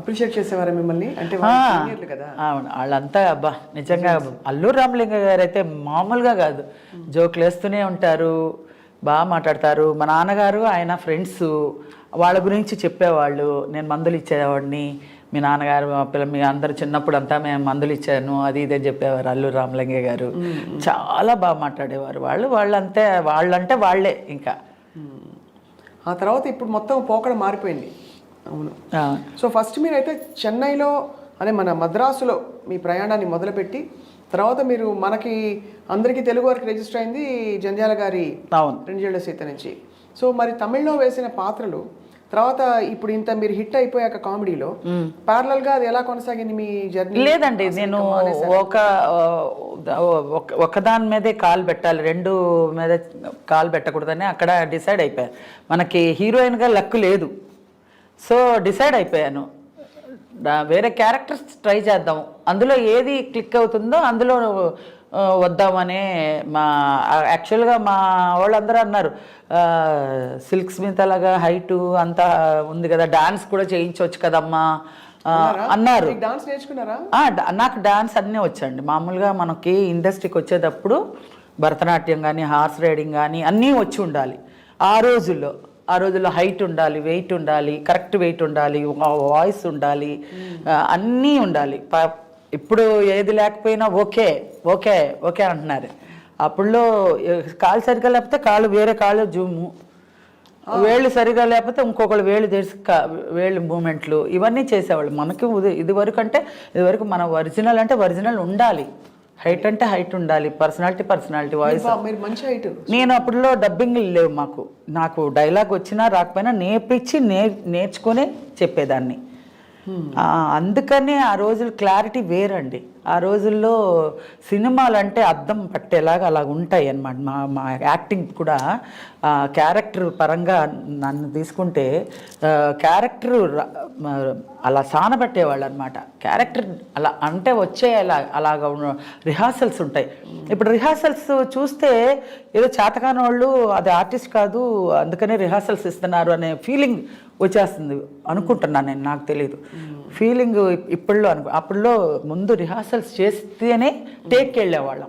అప్రిషియేట్ చేసేవారు మిమ్మల్ని? అంటే కదా. అవును, వాళ్ళంతా అబ్బా నిజంగా. అల్లు రామలింగ గారు అయితే మామూలుగా కాదు, జోకులు వేస్తూనే ఉంటారు, బాగా మాట్లాడతారు. మా నాన్నగారు ఆయన ఫ్రెండ్స్, వాళ్ళ గురించి చెప్పేవాళ్ళు. నేను మందులు ఇచ్చేవాడిని, మీ నాన్నగారు మీ అందరూ చిన్నప్పుడు అంతా మేము మందులు ఇచ్చాను అది ఇదే చెప్పేవారు అల్లు రామలింగ గారు. చాలా బాగా మాట్లాడేవారు వాళ్ళంతే, వాళ్ళంటే వాళ్ళే ఇంకా. ఆ తర్వాత ఇప్పుడు మొత్తం పోకడ మారిపోయింది. అవును. సో ఫస్ట్ మీరైతే చెన్నైలో అదే మన మద్రాసులో మీ ప్రయాణాన్ని మొదలుపెట్టి, తర్వాత మీరు మనకి అందరికీ తెలుగు వారికి రిజిస్టర్ అయింది జంధ్యాల గారి 2 ఏళ్ల సీత నుంచి. సో మరి తమిళ్లో వేసిన పాత్రలు తర్వాత ఇప్పుడు ఇంత మీరు హిట్ అయిపోయాక కామెడీలో ప్యారలల్ గా అది ఎలా కొనసాగింది మీ జర్నీ? లేదండి, నేను ఒకదాని మీదే కాలు పెట్టాలి, 2 మీద కాలు పెట్టకూడదని అక్కడ డిసైడ్ అయిపోయాను. మనకి హీరోయిన్గా లక్ లేదు, సో డిసైడ్ అయిపోయాను వేరే క్యారెక్టర్స్ ట్రై చేద్దాం, అందులో ఏది క్లిక్ అవుతుందో అందులో వద్దామనే. యాక్చువల్గా మా వాళ్ళందరూ అన్నారు, సిల్క్ స్మిత్ అలాగా హైటు అంతా ఉంది కదా, డాన్స్ కూడా చేయించవచ్చు కదమ్మా అన్నారు. డాన్స్ నేర్చుకున్నారా? నాకు డాన్స్ అన్నీ వచ్చండి. మామూలుగా మనకి ఇండస్ట్రీకి వచ్చేటప్పుడు భరతనాట్యం కానీ హార్స్ రైడింగ్ కానీ అన్నీ వచ్చి ఉండాలి. ఆ రోజుల్లో హైట్ ఉండాలి, వెయిట్ ఉండాలి, కరెక్ట్ వెయిట్ ఉండాలి, వాయిస్ ఉండాలి, అన్నీ ఉండాలి. ఇప్పుడు ఏది లేకపోయినా ఓకే ఓకే ఓకే అంటున్నారు. అప్పుడులో కాలు సరిగా లేకపోతే వేరే కాళ్ళు జూము, వేళ్ళు సరిగా లేకపోతే ఇంకొకళ్ళు వేళ్ళు తెరిసి వేళ్ళు మూమెంట్లు ఇవన్నీ చేసేవాళ్ళు. మనకి ఇదివరకు మన ఒరిజినల్ అంటే ఒరిజినల్ ఉండాలి, హైట్ అంటే హైట్ ఉండాలి, పర్సనాలిటీ వాయిస్. మీరు మంచి హైట్. నేను అప్పుడులో డబ్బింగ్ లేవు మాకు, నాకు డైలాగ్ వచ్చినా రాకపోయినా నేర్పించి నేర్చుకునే చెప్పేదాన్ని. అందుకనే ఆ రోజులు క్లారిటీ వేరండి. ఆ రోజుల్లో సినిమాలు అంటే అద్దం పట్టేలాగా అలా ఉంటాయి అన్నమాట. మా యాక్టింగ్ కూడా క్యారెక్టర్ పరంగా నన్ను తీసుకుంటే క్యారెక్టర్ అలా సానబట్టేవాళ్ళు అనమాట. క్యారెక్టర్ అలా అంటే అలాగా రిహార్సల్స్ ఉంటాయి. ఇప్పుడు రిహార్సల్స్ చూస్తే ఏదో చేతకాని వాళ్ళు అది ఆర్టిస్ట్ కాదు అందుకనే రిహార్సల్స్ ఇస్తున్నారు అనే ఫీలింగ్ వచ్చేస్తుంది అనుకుంటున్నాను నేను, నాకు తెలియదు ఫీలింగ్ ఇప్పుడులో అప్పుడులో ముందు రిహార్సల్స్ చేస్తేనే టేక్కి వెళ్ళేవాళ్ళం.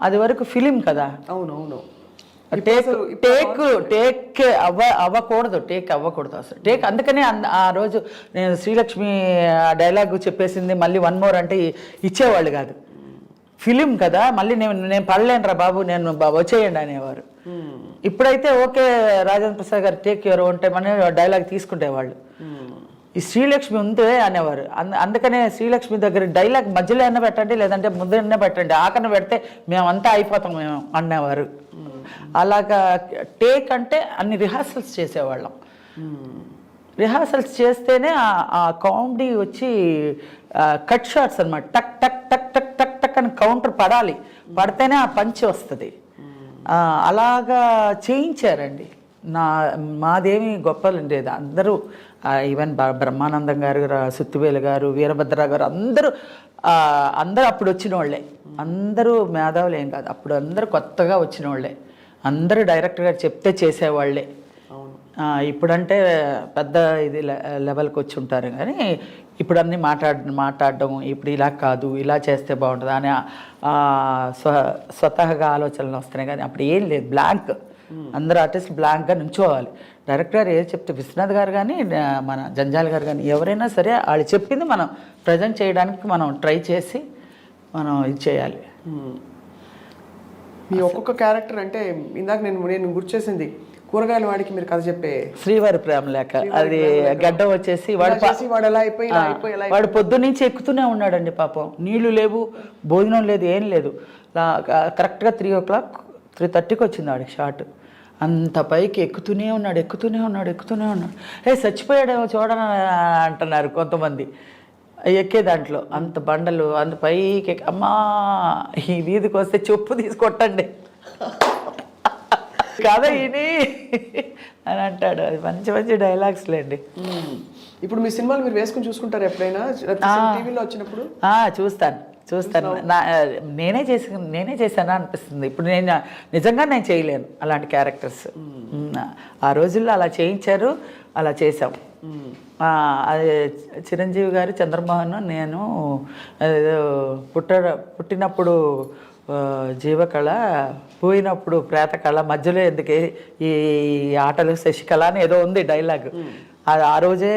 అది వరకు ఫిలిం కదా. అవునవును. టేక్ అవ్వకూడదు అసలు టేక్. అందుకనే ఆ రోజు నేను శ్రీలక్ష్మి డైలాగ్ చెప్పేసింది మళ్ళీ 1 more అంటే ఇచ్చేవాళ్ళు కాదు. ఫిలిం కదా, మళ్ళీ నేను పడలేనురా బాబు, నేను వచ్చేయండి అనేవారు. ఇప్పుడైతే ఓకే రాజేంద్ర ప్రసాద్ గారు టేక్ ఎవరు ఉంటే మన డైలాగ్ తీసుకుంటేవాళ్ళు. ఈ శ్రీలక్ష్మి ఉందే అనేవారు. అందుకనే శ్రీలక్ష్మి దగ్గర డైలాగ్ మధ్యలో అయినా పెట్టండి, లేదంటే ముందరనే పెట్టండి, ఆకన పెడితే మేమంతా అయిపోతాం మేము అనేవారు. అలాగా టేక్ అంటే అన్ని రిహార్సల్స్ చేసేవాళ్ళం. రిహార్సల్స్ చేస్తేనే ఆ కామెడీ వచ్చి కట్ షాట్స్ అనమాట. టక్ టక్ టక్ టక్ టక్ టక్ అని కౌంటర్ పడాలి, పడితేనే ఆ పంచి వస్తుంది. అలాగా చేయించారండి. మాదేమి గొప్పలు లేదు. అందరూ ఈవెన్ బ్రహ్మానందం గారు, సుత్తివేలు గారు, వీరభద్ర గారు అందరూ అప్పుడు వచ్చిన వాళ్ళే. అందరూ మేధావులు ఏం కాదు, అప్పుడు అందరూ కొత్తగా వచ్చిన వాళ్ళే. అందరూ డైరెక్టర్ గారు చెప్తే చేసేవాళ్ళే. ఇప్పుడంటే పెద్ద ఇది లెవెల్కి వచ్చి ఉంటారు కానీ ఇప్పుడు అన్నీ మాట్లాడడం ఇప్పుడు ఇలా కాదు, ఇలా చేస్తే బాగుంటుంది అని స్వతహాగా ఆలోచనలు వస్తున్నాయి. కానీ అప్పుడు ఏం లేదు, బ్లాంక్. అందరూ ఆర్టిస్ట్ బ్లాంక్గా నుంచోవాలి. డైరెక్టర్ గారు ఏది చెప్తే, విశ్వనాథ్ గారు కానీ మన జంజాల్ గారు కానీ ఎవరైనా సరే వాళ్ళు చెప్పింది మనం ప్రజెంట్ చేయడానికి మనం ట్రై చేసి మనం ఇది చేయాలి. మీ ఒక్కొక్క క్యారెక్టర్ అంటే ఇందాక నేను గుర్తు చేసింది కూరగాయల వాడికి మీరు కథ చెప్పే శ్రీవారి ప్రేమ లేఖ. అది గడ్డ వచ్చేసి వాడు పొద్దున్నుంచి ఎక్కుతూనే ఉన్నాడండి పాపం. నీళ్లు లేవు, భోజనం లేదు, ఏం లేదు. కరెక్ట్గా 3 o'clock 3:30కి వచ్చింది వాడికి షాట్. అంత పైకి ఎక్కుతూనే ఉన్నాడు. చచ్చిపోయాడేమో చూడని అంటున్నారు కొంతమంది ఎక్కే దాంట్లో. అంత బండలు అంత పైకి అమ్మా ఈ వీధికి వస్తే చెప్పు తీసుకొట్టండి కథ ఇని అని అంటాడు. అది మంచి మంచి డైలాగ్స్ లేండి. ఇప్పుడు మీ సినిమాలు మీరు వేసుకుని చూసుకుంటారు ఎప్పుడైనా టీవీలో వచ్చినప్పుడు? చూస్తాను. నేనే చేశానా అనిపిస్తుంది. ఇప్పుడు నిజంగా నేను చేయలేను అలాంటి క్యారెక్టర్స్. ఆ రోజుల్లో అలా చేయించారు, అలా చేసాం. అది చిరంజీవి గారు, చంద్రమోహన్, నేను పుట్టినప్పుడు జీవకళ, పోయినప్పుడు ప్రేతకళ, మధ్యలో ఎందుకే ఈ ఆటలు శశికళ అని ఏదో ఉంది డైలాగ్. అది ఆ రోజే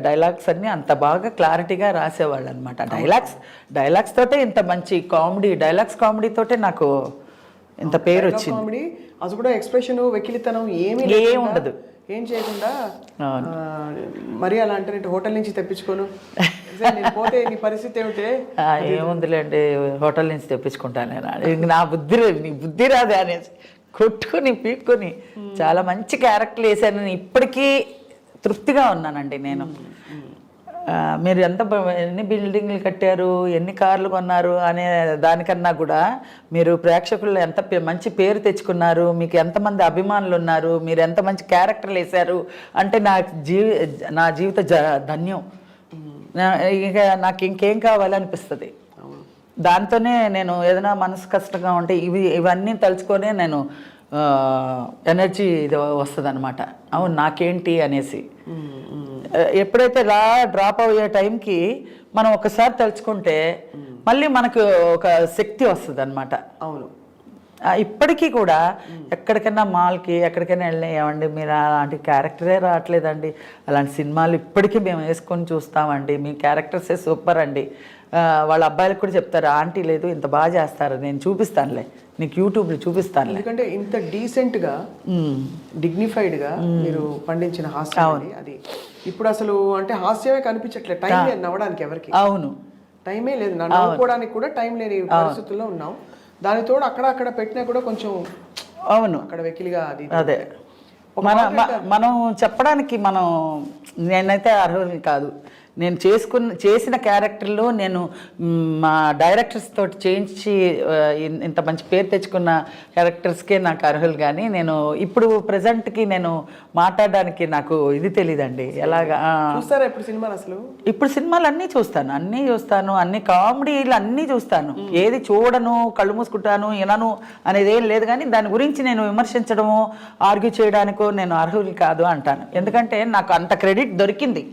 డైలాగ్స్ అన్నీ అంత బాగా క్లారిటీగా రాసేవాళ్ళు అనమాట. డైలాగ్స్ తోటే ఇంత మంచి కామెడీ, కామెడీ తోటే నాకు ఇంత పేరు వచ్చింది. అది కూడా ఎక్స్ప్రెషన్, వెకిలితనం ఏమీ ఉండదు, ఏం చేయకుండా. మరి అలా అంటే హోటల్ నుంచి తెప్పించుకోను పోతే నీ పరిస్థితి ఏమిటి? ఏముందిలేండి, హోటల్ నుంచి తెప్పించుకుంటాను నేను. నా బుద్ధి రాదే అనేసి కొట్టుకుని పీక్కుని చాలా మంచి క్యారెక్టర్లు వేసాను. ఇప్పటికీ తృప్తిగా ఉన్నానండి నేను. మీరు ఎన్ని బిల్డింగ్లు కట్టారు, ఎన్ని కార్లు కొన్నారు అనే దానికన్నా కూడా మీరు ప్రేక్షకుల్లో ఎంత మంచి పేరు తెచ్చుకున్నారు, మీకు ఎంతమంది అభిమానులు ఉన్నారు, మీరు ఎంత మంచి క్యారెక్టర్లు వేశారు అంటే నా జీవిత ధన్యం. ఇక నాకు ఇంకేం కావాలనిపిస్తుంది. దాంతోనే నేను ఏదైనా మనసు కష్టంగా ఉంటే ఇవన్నీ తలుచుకొనే నేను ఎనర్జీ ఇది వస్తుంది అనమాట. అవును నాకేంటి అనేసి. ఎప్పుడైతే ఇలా డ్రాప్ అయ్యే టైంకి మనం ఒకసారి తలుచుకుంటే మళ్ళీ మనకు ఒక శక్తి వస్తుంది అనమాట. అవును. ఇప్పటికీ కూడా ఎక్కడికైనా మాల్కి ఎక్కడికైనా వెళ్ళినా ఏమండి మీరు అలాంటి క్యారెక్టరే రావట్లేదండి, అలాంటి సినిమాలు ఇప్పటికీ మేము వేసుకొని చూస్తామండి, మీ క్యారెక్టర్సే సూపర్ అండి. వాళ్ళ అబ్బాయిలకు కూడా చెప్తారు, ఆంటీ లేదు ఇంత బాగా చేస్తారు, నేను చూపిస్తానులే నీకు యూట్యూబ్లో చూపిస్తాను. ఎందుకంటే ఇంత డీసెంట్గా డిగ్నిఫైడ్గా మీరు పండించిన హాస్యం అది ఇప్పుడు అసలు అంటే హాస్యమే కనిపించట్లేదు, టైం లేదు నవ్వడానికి ఎవరికి. అవును, టైమే లేదు, నవ్వుకోవడానికి కూడా టైం లేని పరిస్థితుల్లో ఉన్నాం. దానితోడు అక్కడ పెట్టినా కూడా కొంచెం అవును అక్కడ వెకిలిగా అది అదే మనం చెప్పడానికి నేనైతే అర్హులు కాదు. నేను చేసిన క్యారెక్టర్లో నేను మా డైరెక్టర్స్ తోటి చేయించి ఇంత మంచి పేరు తెచ్చుకున్న క్యారెక్టర్స్కే నాకు అర్హులు. కానీ నేను ఇప్పుడు ప్రజెంట్కి నేను మాట్లాడడానికి నాకు ఇది తెలియదండి ఎలాగా. చూస్తారా ఇప్పుడు సినిమాలు? అసలు ఇప్పుడు సినిమాలు అన్నీ చూస్తాను, అన్ని కామెడీలు అన్నీ చూస్తాను. ఏది చూడను, కళ్ళు మూసుకుంటాను, వినను అనేది ఏం లేదు. కానీ దాని గురించి నేను విమర్శించడమో ఆర్గ్యూ చేయడానికో నేను అర్హులు కాదు అంటాను. ఎందుకంటే నాకు అంత క్రెడిట్ దొరికింది,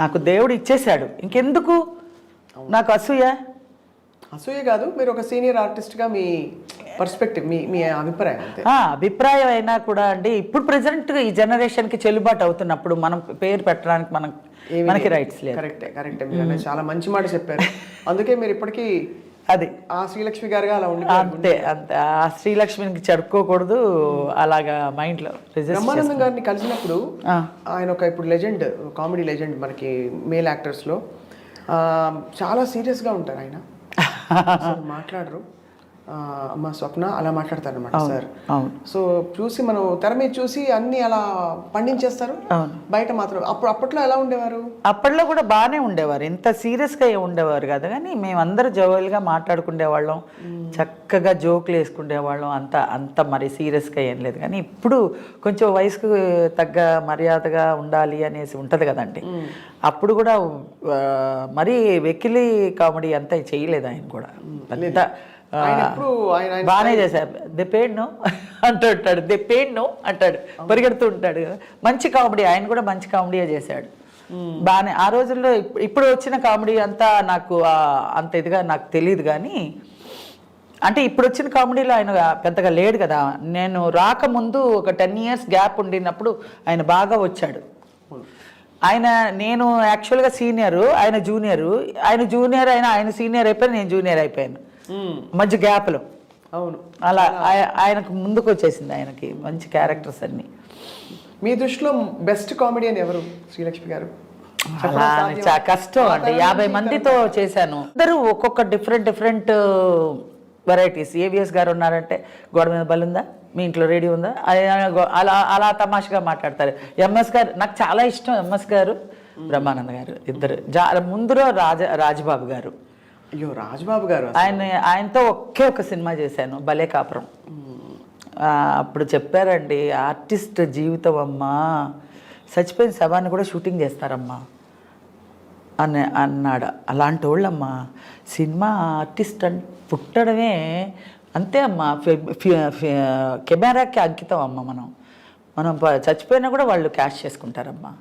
నాకు దేవుడు ఇచ్చేశాడు. ఇంకెందుకు నాకు అసూయ కాదు, మీరు ఒక సీనియర్ ఆర్టిస్ట్గా మీ పర్స్పెక్టివ్, మీ అభిప్రాయం అంతే. అభిప్రాయం అయినా కూడా అండి ఇప్పుడు ప్రజెంట్ ఈ జనరేషన్కి చెల్లుబాటు అవుతున్నప్పుడు మనం పేరు పెట్టడానికి మనకి రైట్స్ లేదు. కరెక్టే మీరు చాలా మంచి మాట చెప్పారు. అందుకే మీరు ఇప్పటికీ అది ఆ శ్రీలక్ష్మి గారుగా అలా ఉండి అంతే ఆ శ్రీలక్ష్మికి చెడుకోకూడదు, అలాగా మైండ్లో. బ్రహ్మానందం గారిని కలిసినప్పుడు ఆయన ఇప్పుడు లెజెండ్, కామెడీ లెజెండ్ మనకి మేల్ యాక్టర్స్లో. చాలా సీరియస్గా ఉంటారు ఆయన, మాట్లాడరు. అమ్మ స్వప్న అలా మాట్లాడతారు అనమాట సార్. సో చూసి మనం తెర మీద చూసి అన్ని అలా పండించేస్తారు, బయట మాత్రం. అప్పట్లో ఎలా ఉండేవారు? అప్పట్లో కూడా బాగానే ఉండేవారు, ఇంత సీరియస్గా ఉండేవారు కదా. కానీ మేమందరూ జోవల్గా మాట్లాడుకునేవాళ్ళం, చక్కగా జోకులు వేసుకునేవాళ్ళం. అంత మరి సీరియస్గా ఏం లేదు. కానీ ఇప్పుడు కొంచెం వయసుకు తగ్గ మర్యాదగా ఉండాలి అనేసి ఉంటుంది కదండి. అప్పుడు కూడా మరీ వెకిలి కామెడీ అంతా చేయలేదు ఆయన కూడా. పెద్ద బాగానే చేశారు. దే పేడ్ నో అంటుంటాడు, దే పేడ్ నో అంటాడు, పరిగెడుతూ ఉంటాడు. మంచి కామెడీ, ఆయన కూడా మంచి కామెడీయే చేశాడు బాగానే ఆ రోజుల్లో. ఇప్పుడు వచ్చిన కామెడీ అంతా నాకు అంత ఇదిగా నాకు తెలియదు. కానీ అంటే ఇప్పుడు వచ్చిన కామెడీలో ఆయన పెద్దగా లేడు కదా. నేను రాకముందు ఒక 10 years గ్యాప్ ఉండినప్పుడు ఆయన బాగా వచ్చాడు. నేను యాక్చువల్గా సీనియరు, ఆయన జూనియరు. ఆయన సీనియర్ అయిపోయాను, నేను జూనియర్ అయిపోయాను మధ్య గ్యాప్లో. అవును, అలా ఆయనకు ముందుకు వచ్చేసింది ఆయనకి మంచి క్యారెక్టర్స్ అన్ని. మీ దృష్టిలో బెస్ట్ కామెడియన్ ఎవరు శ్రీలక్ష్మి గారు? అలా చాలా కష్టం అంటే 50 మందితో చేశాను. అందరూ ఒక్కొక్క డిఫరెంట్ వెరైటీస్. ఏవిఎస్ గారు ఉన్నారంటే గోడ మీద బలుందా, మీ ఇంట్లో రేడియో ఉందా, అలా తమాషగా మాట్లాడతారు. ఎంఎస్ గారు నాకు చాలా ఇష్టం. ఎంఎస్ గారు, బ్రహ్మానంద గారు ఇద్దరు. ముందులో రాజబాబు గారు. అయ్యో రాజబాబు గారు, ఆయనతో ఒక సినిమా చేశాను, భలే కాపురం. అప్పుడు చెప్పారండి, ఆర్టిస్ట్ జీవితం అమ్మా, చచ్చిపోయిన శవాన్ని కూడా షూటింగ్ చేస్తారమ్మా అన్నాడు. అలాంటి వాళ్ళమ్మా సినిమా ఆర్టిస్ట్ పుట్టడమే అంతే అమ్మా, కెమెరాకి అంకితం అమ్మ. మనం చచ్చిపోయినా కూడా వాళ్ళు క్యాష్ చేసుకుంటారమ్మా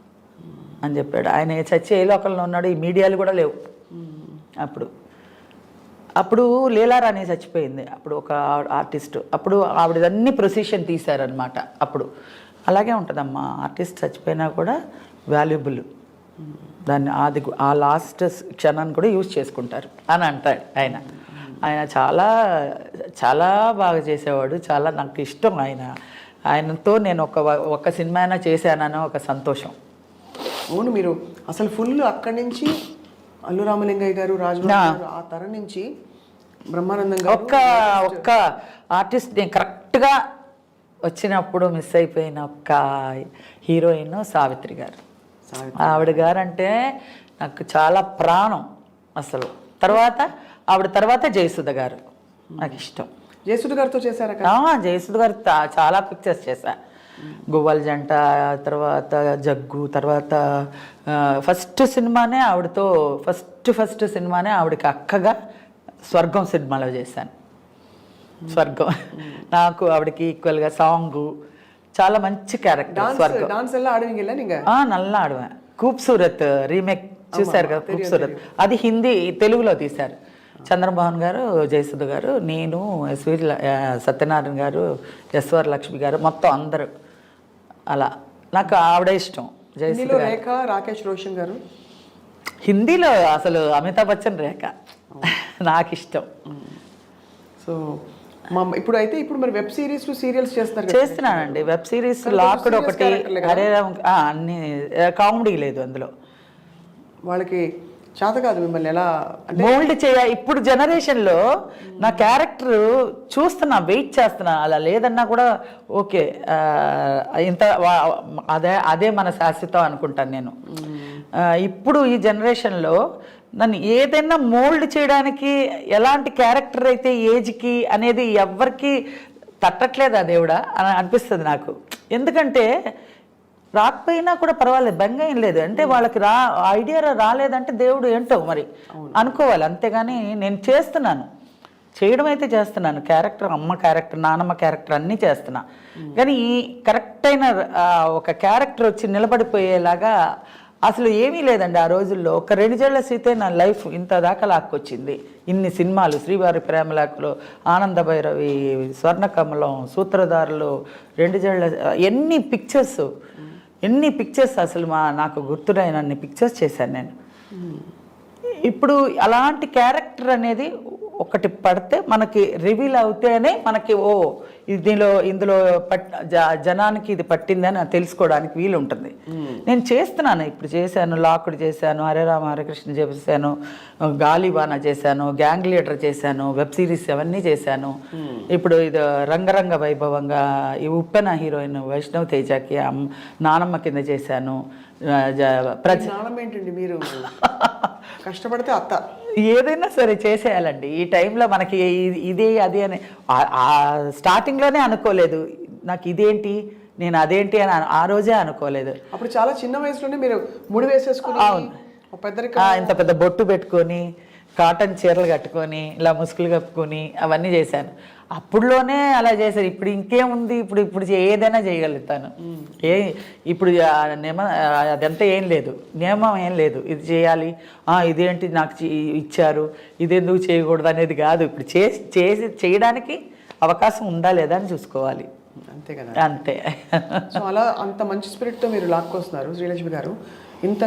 అని చెప్పాడు. ఆయన చచ్చి ఏ లోకంలో ఉన్నాడు, ఈ మీడియాలు కూడా లేవు అప్పుడు లీలారాణి చచ్చిపోయింది, అప్పుడు ఒక ఆర్టిస్ట్. అప్పుడు ఆవిడదన్నీ ప్రొసీషన్ తీశారనమాట. అప్పుడు అలాగే ఉంటుందమ్మా, ఆర్టిస్ట్ చచ్చిపోయినా కూడా వాల్యుబుల్, దాన్ని ఆ లాస్ట్ క్షణాన్ని కూడా యూజ్ చేసుకుంటారు అని అంటాడు ఆయన చాలా చాలా బాగా చేసేవాడు. చాలా నాకు ఇష్టం ఆయనతో నేను ఒక సినిమా అయినా చేశానని ఒక సంతోషం. అవును, మీరు అసలు ఫుల్ అక్కడి నుంచి అల్లు రామలింగయ్య గారు, రాజబాబు గారు, ఆ తరం నుంచి బ్రహ్మానందం గారు, ఒక్క ఆర్టిస్ట్ నేను కరెక్ట్గా వచ్చినప్పుడు మిస్ అయిపోయిన ఒక్క హీరోయిన్ సావిత్రి గారు. ఆవిడ గారు అంటే నాకు చాలా ప్రాణం అసలు. ఆవిడ తర్వాత జయసుధ గారు నాకు ఇష్టం. జయసుధ గారితో చేశారా? జయసుధ గారు చాలా పిక్చర్స్ చేశా. గువ్వల జంట, తర్వాత జగ్గు, తర్వాత ఫస్ట్ సినిమానే ఆవిడతో ఫస్ట్ సినిమానే ఆవిడకి అక్కగా స్వర్గం సినిమాలో చేశాను. స్వర్గం నాకు ఆవిడకి ఈక్వల్గా సాంగ్, చాలా మంచి క్యారెక్టర్. స్వర్గం నల్లా ఆడవా. ఖూబ్సూరత్ రీమేక్ చూశారు కదా, ఖూబ్సూరత్. అది హిందీ, తెలుగులో తీశారు. చంద్రమోహన్ గారు, జయసుధ గారు, నేను, సత్యనారాయణ గారు, ఎస్వర్ లక్ష్మి గారు, మొత్తం అందరూ. అలా నాకు ఆవిడ ఇష్టం. జయసుధ. రేఖ, రాకేష్ రోషన్ గారు. హిందీలో అసలు అమితాబ్ బచ్చన్, రేఖ నాకు ఇష్టం. సో ఇప్పుడు మరి వెబ్ సిరీస్, సీరియల్స్ చేస్తున్నానండి. వెబ్ సిరీస్ లాక్డ్ ఒకటి, హరే రామ్, అన్ని కామెడీ లేదు అందులో. వాళ్ళకి చేత కాదు మిమ్మల్ని ఎలా అంటే మోల్డ్ ఇప్పుడు జనరేషన్లో నా క్యారెక్టర్ చూస్తున్నా, వెయిట్ చేస్తున్నా. అలా లేదన్నా కూడా ఓకే, ఇంత అదే మన శాశ్వతం అనుకుంటాను నేను. ఇప్పుడు ఈ జనరేషన్లో నన్ను ఏదైనా మోల్డ్ చేయడానికి ఎలాంటి క్యారెక్టర్ అయితే ఏజ్కి అనేది ఎవ్వరికి తట్టట్లేదా దేవుడా అని అనిపిస్తుంది నాకు. ఎందుకంటే రాకపోయినా కూడా పర్వాలేదు, బెంగ ఏం లేదు. అంటే వాళ్ళకి ఐడియా రాలేదంటే దేవుడు ఏంటో మరి అనుకోవాలి. అంతేగాని నేను చేయడం అయితే చేస్తున్నాను. క్యారెక్టర్, అమ్మ క్యారెక్టర్, నానమ్మ క్యారెక్టర్ అన్నీ చేస్తున్నా. కానీ ఈ కరెక్ట్ అయిన ఒక క్యారెక్టర్ వచ్చి నిలబడిపోయేలాగా అసలు ఏమీ లేదండి ఆ రోజుల్లో. ఒక 2 జళ్ల సీతే నా లైఫ్ ఇంత దాకా లాక్కొచ్చింది. ఇన్ని సినిమాలు, శ్రీవారి ప్రేమలాకులు, ఆనంద భైరవి, స్వర్ణకమలం, సూత్రధారులు, 2 జళ్ల, ఎన్ని పిక్చర్స్ అసలు నాకు గుర్తురాయనన్ని పిక్చర్స్ చేశాను నేను. ఇప్పుడు అలాంటి క్యారెక్టర్ అనేది ఒకటి పడితే మనకి రివీల్ అవుతేనే మనకి ఇందులో జనానికి ఇది పట్టిందని తెలుసుకోవడానికి వీలు ఉంటుంది. నేను చేస్తున్నాను, ఇప్పుడు చేశాను, లాకుడు చేశాను, హరే రామ హరే కృష్ణ చేశాను, గాలివాన చేశాను, గ్యాంగ్ లీడర్ చేశాను, వెబ్ సిరీస్ అవన్నీ చేశాను. ఇప్పుడు ఇది రంగరంగ వైభవంగా ఈ ఉప్పెన హీరోయిన్ వైష్ణవ్ తేజకి నానమ్మ కింద చేశాను. ఏంటండి మీరు కష్టపడితే అత్త ఏదైనా సరే చేసేయాలండి. ఈ టైంలో మనకి ఇదే అది అని స్టార్టింగ్లోనే అనుకోలేదు. నాకు ఇదేంటి, నేను అదేంటి అని ఆ రోజే అనుకోలేదు. అప్పుడు చాలా చిన్న వయసులోనే మీరు ముడి వేసేసుకుని ఇంత పెద్ద బొట్టు పెట్టుకొని, కాటన్ చీరలు కట్టుకొని, ఇలా ముసుగులు కప్పుకొని అవన్నీ చేశాను. అప్పుడులోనే అలా చేశారు. ఇప్పుడు ఇంకేముంది, ఇప్పుడు ఏదైనా చేయగలుగుతాను. ఇప్పుడు అదంతా ఏం లేదు, నియమం ఏం లేదు. ఇది చేయాలి, ఇదేంటి నాకు ఇచ్చారు, ఇదెందుకు చేయకూడదు అనేది కాదు. ఇప్పుడు చేయడానికి అవకాశం ఉందా లేదా అని చూసుకోవాలి. అంతే కదా, అంతే. సో అలా అంత మంచి స్పిరిట్తో మీరు లాక్కొస్తున్నారు శ్రీలక్ష్మి గారు. ఇంత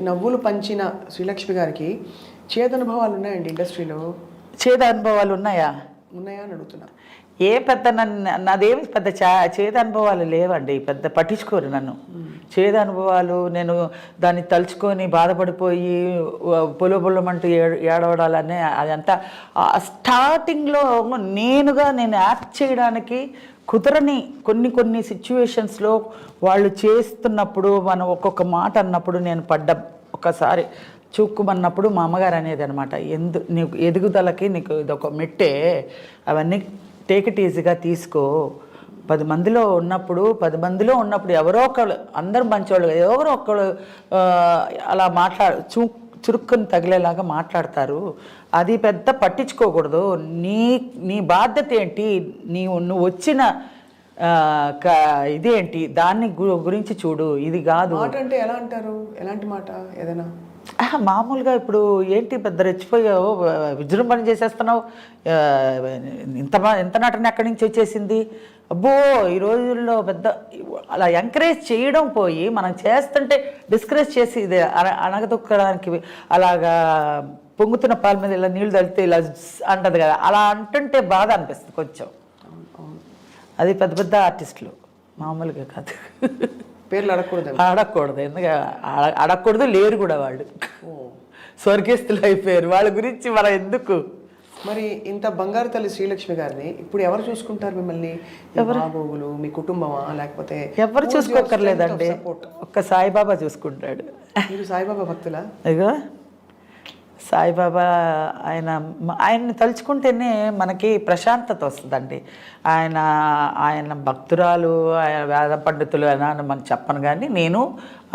నవ్వులు పంచిన శ్రీలక్ష్మి గారికి చేదనుభవాలు ఉన్నాయండి ఇండస్ట్రీలో? చేదనుభవాలు ఉన్నాయా అని అడుగుతున్నా. పెద్ద నాదేమి పెద్ద చేదు అనుభవాలు లేవండి. పెద్ద పట్టించుకోరు నన్ను. చేదు అనుభవాలు నేను దాన్ని తలుచుకొని బాధపడిపోయి పొలమంటూ ఏడవడాలనే అదంతా స్టార్టింగ్లో నేను యాక్ట్ చేయడానికి కుదరని కొన్ని సిచ్యువేషన్స్లో వాళ్ళు చేస్తున్నప్పుడు మనం ఒక్కొక్క మాట అన్నప్పుడు నేను ఒకసారి చూక్కుమన్నప్పుడు మా అమ్మగారు అనేది అనమాట, నీకు ఎదుగుదలకి నీకు ఇదొక మెట్టే, అవన్నీ టేక్ ఇట్ ఈజీగా తీసుకో. 10 మందిలో ఉన్నప్పుడు ఎవరో ఒకళ్ళు, అందరూ మంచివాళ్ళు, ఎవరో ఒకళ్ళు అలా చురుక్కుని తగిలేలాగా మాట్లాడతారు. అది పెద్ద పట్టించుకోకూడదు. నీ బాధ్యత ఏంటి, నువ్వు వచ్చిన ఇదేంటి, దాన్ని గురించి చూడు, ఇది కాదు. మాట అంటే ఎలా అంటారు? ఎలాంటి మాట? ఏదైనా మామూలుగా ఇప్పుడు ఏంటి పెద్ద రెచ్చిపోయావు, విజృంభణ చేసేస్తున్నావు, ఎంత నటన ఎక్కడి నుంచి వచ్చేసింది, అబ్బో ఈ రోజుల్లో పెద్ద అలా ఎంకరేజ్ చేయడం పోయి మనం చేస్తుంటే డిస్కరేజ్ చేసి ఇది అణగదొక్కడానికి అలాగా పొంగుతున్న పాల మీద ఇలా నీళ్ళు తలితే ఇలా అంటది కదా, అలా అంటుంటే బాధ అనిపిస్తుంది కొంచెం. అది పెద్ద ఆర్టిస్టులు, మామూలుగా కాదు. పేర్లు అడగకూడదు, ఎందుకంటే అడగకూడదు, లేరు కూడా వాళ్ళు, స్వర్గస్థులు అయిపోయారు. వాళ్ళ గురించి మనం ఎందుకు. మరి ఇంత బంగారు తల్లి శ్రీలక్ష్మి గారిని ఇప్పుడు ఎవరు చూసుకుంటారు మిమ్మల్ని? బాగోగులు మీ కుటుంబమా, లేకపోతే ఎవరు చూసుకోకర్లేదండి, ఒక్క సాయిబాబా చూసుకుంటాడు. మీరు సాయిబాబా భక్తులా? ఇగో సాయిబాబా ఆయన్ని తలుచుకుంటేనే మనకి ప్రశాంతత వస్తుందండి. ఆయన భక్తురాలు, ఆయన వేద పండితులు అని మనకు చెప్పను, కానీ నేను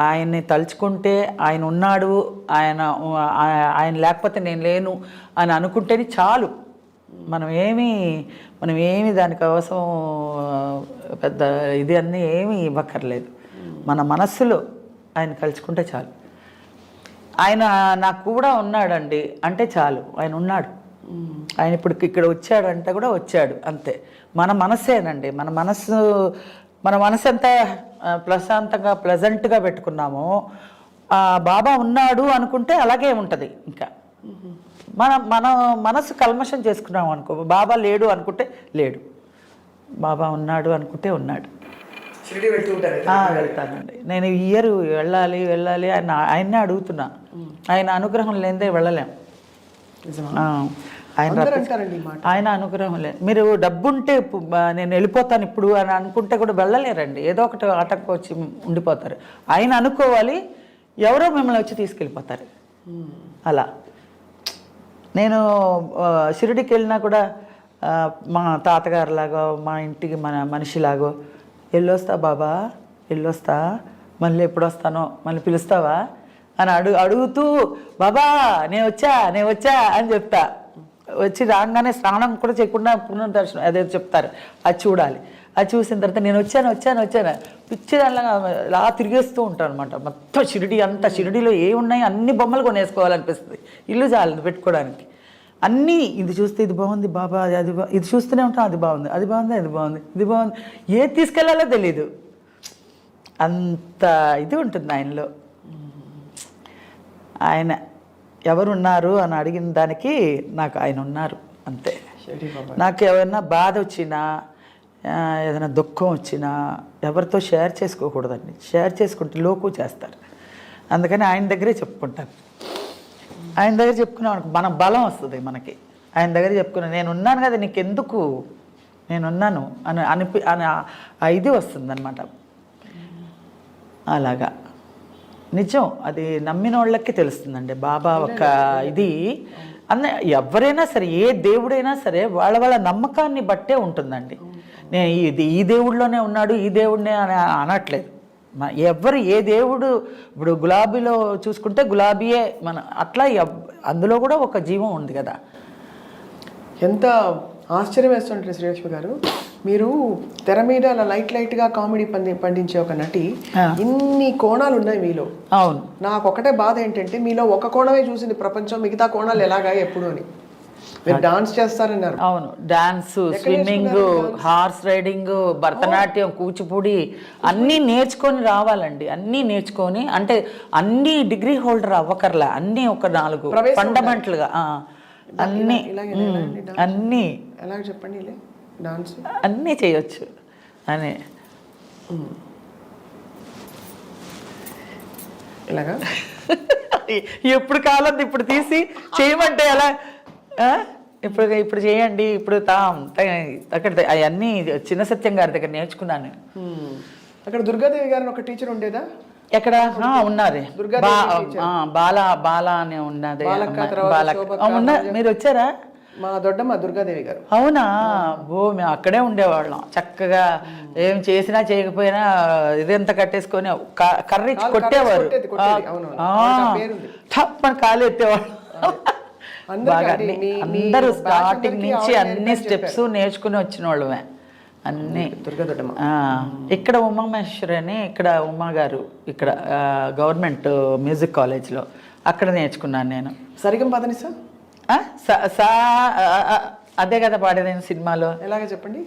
ఆయన్ని తలుచుకుంటే ఆయన ఉన్నాడు, ఆయన లేకపోతే నేను లేను అని అనుకుంటేనే చాలు. మనం ఏమి దానికోసం పెద్ద ఇది అన్నీ ఏమీ ఇవ్వక్కర్లేదు. మన మనస్సులో ఆయన కలుసుకుంటే చాలు. ఆయన నాకు కూడా ఉన్నాడండి అంటే చాలు, ఆయన ఉన్నాడు. ఆయన ఇప్పుడు ఇక్కడ వచ్చాడంటే కూడా వచ్చాడు, అంతే. మన మనస్సేనండి, మన మనసు ఎంత ప్రశాంతంగా ప్లెజెంట్గా పెట్టుకున్నామో బాబా ఉన్నాడు అనుకుంటే అలాగే ఉంటుంది. ఇంకా మన మనసు కల్మషం చేసుకున్నాం అనుకో, బాబా లేడు అనుకుంటే లేడు, బాబా ఉన్నాడు అనుకుంటే ఉన్నాడు. షిరిడి వెళ్తూ ఉంటారు. వెళ్తానండి. నేను ఈ ఇయర్ వెళ్ళాలి ఆయన్నే అడుగుతున్నా. ఆయన అనుగ్రహం లేనిదే వెళ్ళలేం. ఆయన అనుగ్రహం లేదు. మీరు డబ్బుంటే నేను వెళ్ళిపోతాను ఇప్పుడు అని అనుకుంటే కూడా వెళ్ళలేరండి. ఏదో ఒకటి ఆటంకం వచ్చి ఉండిపోతారు. ఆయన అనుకోవాలి, ఎవరో మిమ్మల్ని వచ్చి తీసుకెళ్ళిపోతారు. అలా నేను షిరిడికి వెళ్ళినా కూడా మా తాతగారులాగో మా ఇంటికి మనిషిలాగో వెళ్ళొస్తా బాబా, వెళ్ళొస్తా, మళ్ళీ ఎప్పుడు వస్తానో మళ్ళీ పిలుస్తావా అని అడుగుతూ బాబా నేను వచ్చా అని చెప్తా. వచ్చి రాగానే స్నానం కూడా చేయకుండా పునర్దర్శనం అదే చెప్తారు, అది చూడాలి. అది చూసిన తర్వాత నేను వచ్చాను పిచ్చిదానిలా ఇలా తిరిగేస్తూ ఉంటాను అనమాట. మొత్తం షిరిడి అంతా, షిరిడిలో ఏ ఉన్నాయి అన్ని బొమ్మలు కొనేసుకోవాలనిపిస్తుంది. ఇల్లు చాలు పెట్టుకోవడానికి. అన్నీ ఇది చూస్తే ఇది బాగుంది బాబా, అది ఇది చూస్తూనే ఉంటాం, అది బాగుంది ఇది బాగుంది ఏది తీసుకెళ్లాలో తెలీదు. అంత ఇది ఉంటుంది ఆయనలో. ఆయన ఎవరున్నారు అని అడిగిన దానికి నాకు ఆయన ఉన్నారు అంతే. నాకు ఏమైనా బాధ వచ్చినా ఏదైనా దుఃఖం వచ్చినా ఎవరితో షేర్ చేసుకోకూడదండి. షేర్ చేసుకుంటే లోకు చేస్తారు. అందుకని ఆయన దగ్గరే చెప్పుకుంటాను. ఆయన దగ్గర చెప్పుకున్నాం మన బలం వస్తుంది మనకి. ఆయన దగ్గర చెప్పుకున్నా నేను ఉన్నాను కదా నీకెందుకు, నేనున్నాను అని ఇది వస్తుంది అనమాట. అలాగా నిజం. అది నమ్మిన వాళ్ళకి తెలుస్తుందండి బాబా ఒక ఇది. ఎవరైనా సరే, ఏ దేవుడైనా సరే వాళ్ళ నమ్మకాన్ని బట్టే ఉంటుందండి. నేను ఈ దేవుడిలోనే ఉన్నాడు, ఈ దేవుడినే అని అనట్లేదు. ఎవరు ఏ దేవుడు, ఇప్పుడు గులాబీలో చూసుకుంటే గులాబీయే మన, అట్లా అందులో కూడా ఒక జీవం ఉంది కదా. ఎంత ఆశ్చర్యం వేస్తుంటారు శ్రీలక్ష్మి గారు. మీరు తెర మీద అలా లైట్గా కామెడీ పండించే ఒక నటి, ఇన్ని కోణాలు ఉన్నాయి మీలో. అవును. నాకు ఒకటే బాధ ఏంటంటే మీలో ఒక కోణమే చూసింది ప్రపంచం, మిగతా కోణాలు ఎలాగా ఎప్పుడు అని. మీరు డాన్స్ చేస్తారన్నారు. అవును, dance, swimming, horse riding, Bharatanatyam, Kuchipudi అన్నీ నేర్చుకొని రావాలండి. అన్నీ నేర్చుకొని, అంటే అన్ని డిగ్రీ హోల్డర్ అవ్వకర్లా, అన్నీ ఒక 4 ఫండమెంటల్గా అన్నీ ఎలా చెప్పండి డాన్స్ అన్నీ చేయొచ్చు అని. ఇలాగా ఎప్పుడు కాలంది ఇప్పుడు తీసి చేయమంటే ఎలా, ఇప్పుడు చేయండి, ఇప్పుడు అక్కడ అవన్నీ చిన్న సత్యం గారి దగ్గర నేర్చుకున్నాను. అక్కడ దుర్గాదేవి గారిని ఒక టీచర్ ఉండేదా? ఎక్కడ ఉన్నారు, బాలా అని ఉన్నది. మీరు వచ్చారా? మా దొడ్డమ్మ దుర్గాదేవి గారు. అవునా? మేము అక్కడే ఉండేవాళ్ళం. చక్కగా ఏం చేసినా చేయకపోయినా ఇదంతా కట్టేసుకొని కర్రీ కొట్టేవారు, మన కాలు ఎత్తేవాళ్ళు. అందరూ స్టార్టింగ్ నుంచి అన్ని స్టెప్స్ నేర్చుకుని వచ్చిన వాళ్ళమే అన్నీ. దుర్గాదొడ్డమ్మ ఇక్కడ ఉమామహేశ్వరి అని, ఇక్కడ ఉమా గారు ఇక్కడ గవర్నమెంట్ మ్యూజిక్ కాలేజ్లో అక్కడ నేర్చుకున్నాను నేను. సరిగం పదనిసా అదే కదా పాడేది సినిమాలో. ఎలాగ చెప్పండి.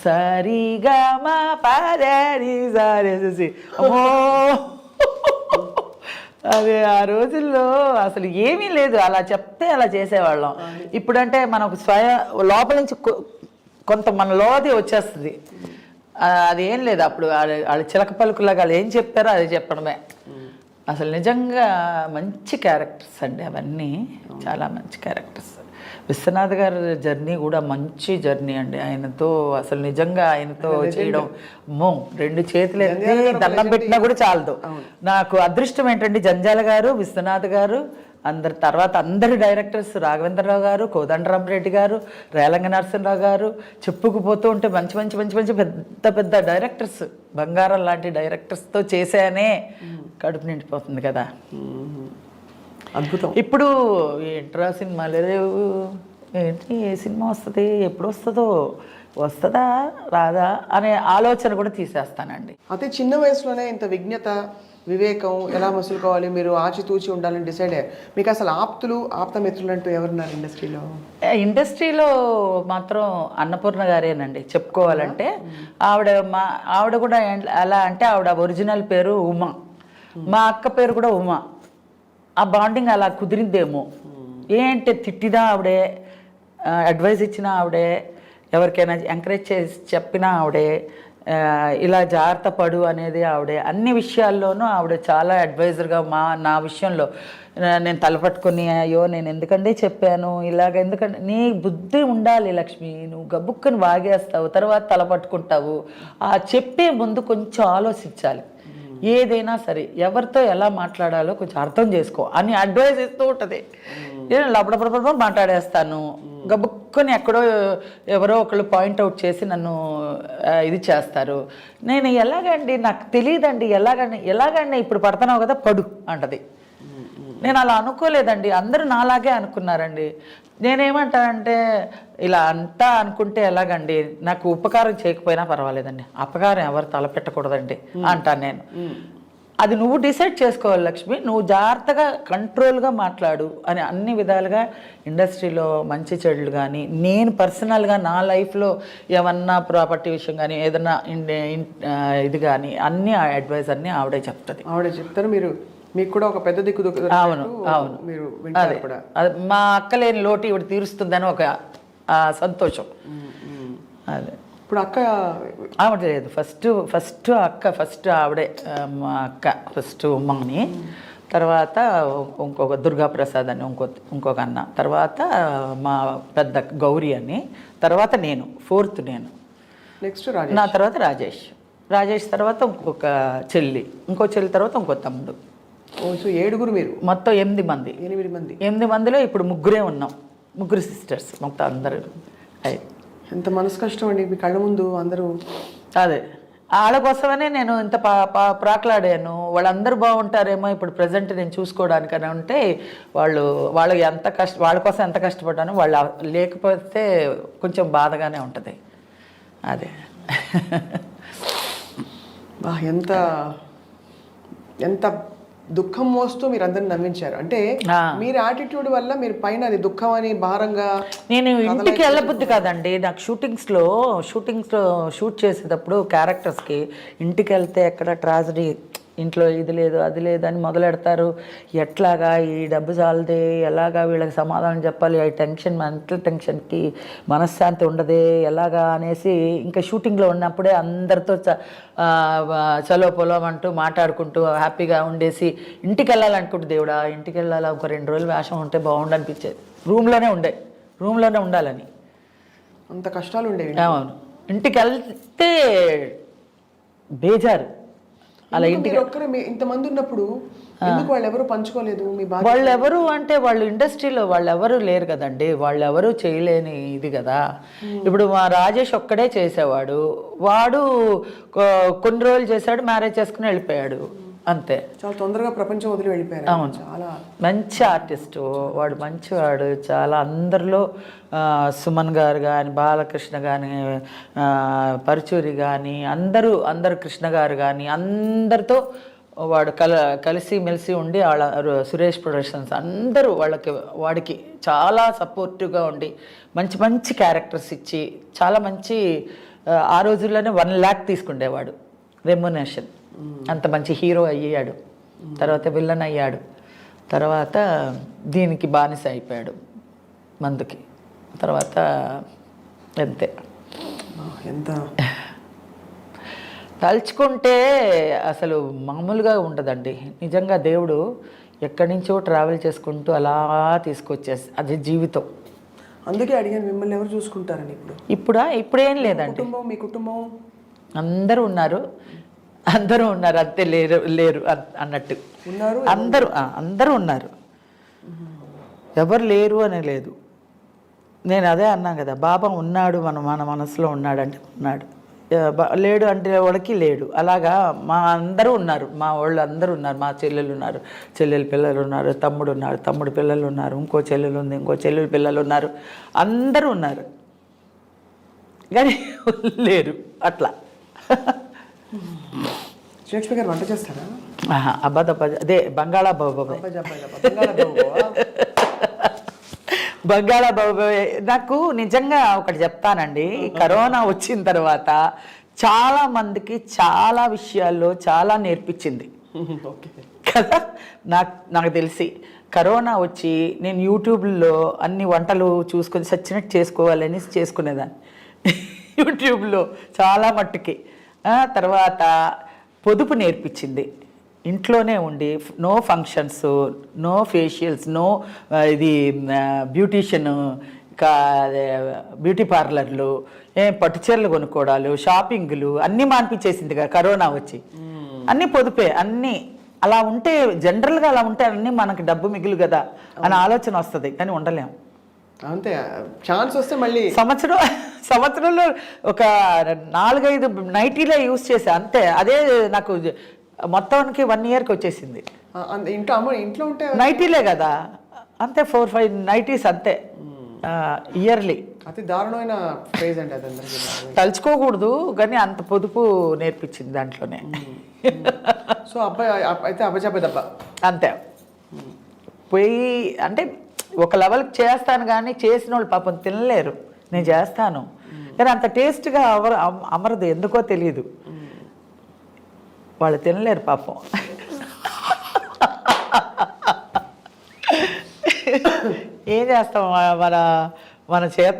సరిగా మా పాడేది సారేసి. అదే ఆ రోజుల్లో అసలు ఏమీ లేదు, అలా చెప్తే అలా చేసేవాళ్ళం. ఇప్పుడంటే మనకు లోపల నుంచి కొంత మనలోది వచ్చేస్తుంది. అదేం లేదు. అప్పుడు వాళ్ళ చిలక పలుకులాగా వాళ్ళు ఏం చెప్పారో అది చెప్పడమే. అసలు నిజంగా మంచి క్యారెక్టర్స్ అండి అవన్నీ, చాలా మంచి క్యారెక్టర్స్. విశ్వనాథ్ గారి జర్నీ కూడా మంచి జర్నీ అండి. ఆయనతో అసలు నిజంగా ఆయనతో చేయడం, 2 చేతులు ఎత్తి దండం పెట్టినా కూడా చాలదు. నాకు అదృష్టం ఏంటండి, జంజాల గారు, విశ్వనాథ్ గారు, అందరి డైరెక్టర్స్, రాఘవేంద్రరావు గారు, కోదండరామరెడ్డి గారు, రేలంగ నరసింహరావు గారు, చెప్పుకుపోతూ ఉంటే మంచి మంచి మంచి మంచి పెద్ద పెద్ద డైరెక్టర్స్, బంగారం లాంటి డైరెక్టర్స్తో చేశానే కడుపు నిండిపోతుంది కదా. అద్భుతం. ఇప్పుడు ఏంట్రా సినిమాలు లేవు, ఏంటి ఏ సినిమా వస్తుంది, ఎప్పుడు వస్తుందా రాదా అనే ఆలోచన కూడా తీసేస్తానండి. అదే చిన్న వయసులోనే ఇంత విజ్ఞత, వివేకం, ఎలా మసులుకోవాలి, మీరు ఆచితూచి ఉండాలని డిసైడ్ అయ్యారు. మీకు అసలు ఆప్తమిత్రులు అంటూ ఎవరున్నారు ఇండస్ట్రీలో? ఇండస్ట్రీలో మాత్రం అన్నపూర్ణ గారేనండి చెప్పుకోవాలంటే. ఆవిడ కూడా ఎలా అంటే, ఆవిడ ఒరిజినల్ పేరు ఉమా, మా అక్క పేరు కూడా ఉమా. ఆ బాండింగ్ అలా కుదిరిందేమో. ఏంటి తిట్టినా ఆవిడే, అడ్వైస్ ఇచ్చినా ఆవిడే, ఎవరికైనా ఎంకరేజ్ చేసి చెప్పినా ఆవిడే, ఇలా జాగ్రత్త పడు అనేది ఆవిడే అన్ని విషయాల్లోనూ ఆవిడ చాలా అడ్వైజర్గా నా విషయంలో నేను తలపట్టుకుని అయ్యో నేను ఎందుకంటే చెప్పాను ఇలాగ ఎందుకంటే నీ బుద్ధి ఉండాలి లక్ష్మి, నువ్వు గబుక్కుని వాగేస్తావు తర్వాత తలపట్టుకుంటావు, ఆ చెప్పే ముందు కొంచెం ఆలోచించాలి, ఏదైనా సరే ఎవరితో ఎలా మాట్లాడాలో కొంచెం అర్థం చేసుకో అని అడ్వైజ్ ఇస్తూ ఉంటుంది. నేను లబడబడబడ మాట్లాడేస్తాను, గబుక్కుని ఎక్కడో ఎవరో ఒకళ్ళు పాయింట్అవుట్ చేసి నన్ను ఇది చేస్తారు. నేను ఎలాగండి నాకు తెలియదండి, ఎలాగండి ఇప్పుడు పడుతున్నావు కదా పడు అంటది. నేను అలా అనుకోలేదండి, అందరూ నాలాగే అనుకున్నారండి. నేనేమంటానంటే ఇలా అంతా అనుకుంటే ఎలాగండి, నాకు ఉపకారం చేయకపోయినా పర్వాలేదండి, అపకారం ఎవరు తలపెట్టకూడదండి అంటాను నేను. అది నువ్వు డిసైడ్ చేసుకోవాలి లక్ష్మి, నువ్వు జాగ్రత్తగా కంట్రోల్గా మాట్లాడు అని అన్ని విధాలుగా ఇండస్ట్రీలో మంచి చెడులు కానీ నేను పర్సనల్గా నా లైఫ్లో ఏమన్నా ప్రాపర్టీ విషయం కానీ ఏదన్నా ఇది కానీ అన్నీ ఆ అడ్వైస్ అన్నీ ఆవిడే చెప్తారు. మీకు కూడా ఒక పెద్ద దిక్కు. అవును అవును, మీరు అది మా అక్క లేని లోటు ఇవి తీరుస్తుందని ఒక సంతోషం. అదే ఇప్పుడు అక్క ఆవిడ లేదు, ఫస్ట్ ఆవిడే మా అక్క ఫస్ట్ ఉమ్మని, తర్వాత ఇంకొక దుర్గాప్రసాద్ అని ఇంకొక అన్న, తర్వాత మా పెద్ద గౌరీ అని, తర్వాత నేను ఫోర్త్ నేను, నెక్స్ట్ నా తర్వాత రాజేష్ తర్వాత ఇంకొక చెల్లి, ఇంకో చెల్లి తర్వాత ఇంకో తమ్ముడు. 7 మీరు మొత్తం 8 మంది. 8 మందిలో ఇప్పుడు 3 ఉన్నాం, 3 సిస్టర్స్ మొత్తం అందరూ. ఎంత మనసు కష్టం అండి మీ కళ్ళ ముందు అందరూ. అదే వాళ్ళ కోసమనే నేను ఇంత ప్రాకులాడాను, వాళ్ళందరూ బాగుంటారేమో ఇప్పుడు ప్రజెంట్ నేను చూసుకోవడానికని ఉంటే వాళ్ళకి వాళ్ళ కోసం ఎంత కష్టపడ్డాను, వాళ్ళు లేకపోతే కొంచెం బాధగానే ఉంటుంది. అదే ఎంత దుఃఖం మోస్తూ మీరు అందరిని నవ్వించారు అంటే మీరు యాటిట్యూడ్ వల్ల మీరు పైన అది దుఃఖం అని భారంగా. నేను ఇంటికి వెళ్ళబుద్ధి కాదండి, నాకు షూటింగ్స్లో షూట్ చేసేటప్పుడు క్యారెక్టర్స్కి ఇంటికి వెళ్తే ఎక్కడ ట్రాజడీ, ఇంట్లో ఇది లేదు అది లేదు అని మొదలెడతారు. ఎట్లాగా ఈ డబ్బు చాలదే, ఎలాగా వీళ్ళకి సమాధానం చెప్పాలి, ఈ టెన్షన్ మెంటల్ టెన్షన్కి మనశ్శాంతి ఉండదే ఎలాగా అనేసి ఇంకా షూటింగ్లో ఉన్నప్పుడే అందరితో చలో పొలం అంటూ మాట్లాడుకుంటూ హ్యాపీగా ఉండేసి ఇంటికి వెళ్ళాలనుకుంటూ దేవుడా ఇంటికి వెళ్ళాలా, ఒక 2 రోజులు వేషం ఉంటే బాగుండు అనిపించేది. రూమ్లోనే ఉండాలని అంత కష్టాలు ఉండేవి. అవును, ఇంటికి వెళ్తే బేజారు. అలా ఇంటికి ఇంతమంది ఉన్నప్పుడు వాళ్ళు ఎవరు పంచుకోలేదు మీ బాధ? వాళ్ళు ఎవరు అంటే వాళ్ళు ఇండస్ట్రీలో వాళ్ళు ఎవరు లేరు కదండి, వాళ్ళు ఎవరు చేయలేని ఇది కదా. ఇప్పుడు మా రాజేష్ ఒక్కడే చేసేవాడు, వాడు కొన్ని రోజులు చేశాడు, మ్యారేజ్ చేసుకుని వెళ్ళిపోయాడు అంతే. చాలా తొందరగా ప్రపంచం వదిలి వెళ్ళిపోయారు. అవును, చాలా మంచి ఆర్టిస్టు వాడు, మంచివాడు చాలా. అందరిలో సుమన్ గారు కానీ, బాలకృష్ణ కానీ, పరుచూరి కానీ అందరూ కృష్ణ గారు కానీ అందరితో వాడు కలిసి మెలిసి ఉండి వాళ్ళ సురేష్ ప్రొడక్షన్స్ అందరూ వాడికి చాలా సపోర్టివ్గా ఉండి మంచి మంచి క్యారెక్టర్స్ ఇచ్చి చాలా మంచి ఆ రోజుల్లోనే 1 lakh తీసుకుండేవాడు రెమ్యునరేషన్. అంత మంచి హీరో అయ్యాడు, తర్వాత విలన్ అయ్యాడు, తర్వాత దీనికి బానిస అయిపోయాడు మందుకి, తర్వాత అంతే. ఎంత తలుచుకుంటే అసలు మామూలుగా ఉండదండి నిజంగా. దేవుడు ఎక్కడి నుంచో ట్రావెల్ చేసుకుంటూ అలా తీసుకొచ్చేసి అది జీవితం. అందుకే అడిగాను మిమ్మల్ని ఎవరు చూసుకుంటారని. ఇప్పుడేం లేదండి, మీ కుటుంబం అందరూ ఉన్నారు అంతే, లేరు అన్నట్టు ఉన్నారు, అందరూ ఉన్నారు, ఎవరు లేరు అని లేదు. నేను అదే అన్నాను కదా, బాబా ఉన్నాడు మన మనసులో ఉన్నాడంటే ఉన్నాడు, లేడు అంటే వాళ్ళకి లేడు. అలాగా మా అందరూ ఉన్నారు, మా వాళ్ళు అందరూ ఉన్నారు. మా చెల్లెలు ఉన్నారు, చెల్లెలు పిల్లలు ఉన్నారు, తమ్ముడు ఉన్నారు, తమ్ముడు పిల్లలు ఉన్నారు, ఇంకో చెల్లెలు ఉంది, ఇంకో చెల్లెలు పిల్లలు ఉన్నారు, అందరూ ఉన్నారు కానీ లేరు అట్లా. లక్ష్మి గారు వంట చేస్తారా? అదే బంగాళాబాబాయ్. నాకు నిజంగా ఒకటి చెప్తానండి, కరోనా వచ్చిన తర్వాత చాలా మందికి చాలా విషయాల్లో చాలా నేర్పించింది కదా. నాకు తెలిసి కరోనా వచ్చి నేను యూట్యూబ్లో అన్ని వంటలు చూసుకొని సచ్చినట్టు చేసుకోవాలని చేసుకునేదాన్ని యూట్యూబ్లో చాలా మట్టుకి. తర్వాత పొదుపు నేర్పించింది. ఇంట్లోనే ఉండి no functions, no facials, no ఇది బ్యూటీషియన్, బ్యూటీ పార్లర్లు, పట్టుచీరలు కొనుక్కోవడాలు, షాపింగ్లు అన్నీ మాన్పించేసింది కదా కరోనా వచ్చి. అన్నీ పొదుపే, అన్నీ అలా ఉంటే జనరల్గా అలా ఉంటే అన్నీ మనకి డబ్బు మిగులు కదా అనే ఆలోచన వస్తుంది, కానీ ఉండలేము. అంతే, ఛాన్స్ వస్తే మళ్ళీ సంవత్సరంలో ఒక 4-5 నైటీలే యూజ్ చేసా అంతే. అదే నాకు మొత్తానికి 1 ఇయర్కి వచ్చేసింది. ఇంట్లో ఉంటే నైటీలే కదా అంతే, 4-5 నైటీస్ అంతే ఇయర్లీ. అతి దారుణమైన ఫేజ్ అండి అది, అందరికీ తలుచుకోకూడదు కానీ అంత పొదుపు నేర్పించింది దాంట్లోనే. సో అబ్బాయి అయితే అబ్బజాబే దెబ్బ అంతే. పోయి అంటే ఒక లెవెల్కి చేస్తాను కానీ చేసిన వాళ్ళు పాపం తినలేరు, నేను చేస్తాను కానీ అంత టేస్ట్గా అమరదు, ఎందుకో తెలియదు, వాళ్ళు తినలేరు పాపం. ఏం చేస్తాం, మన చేత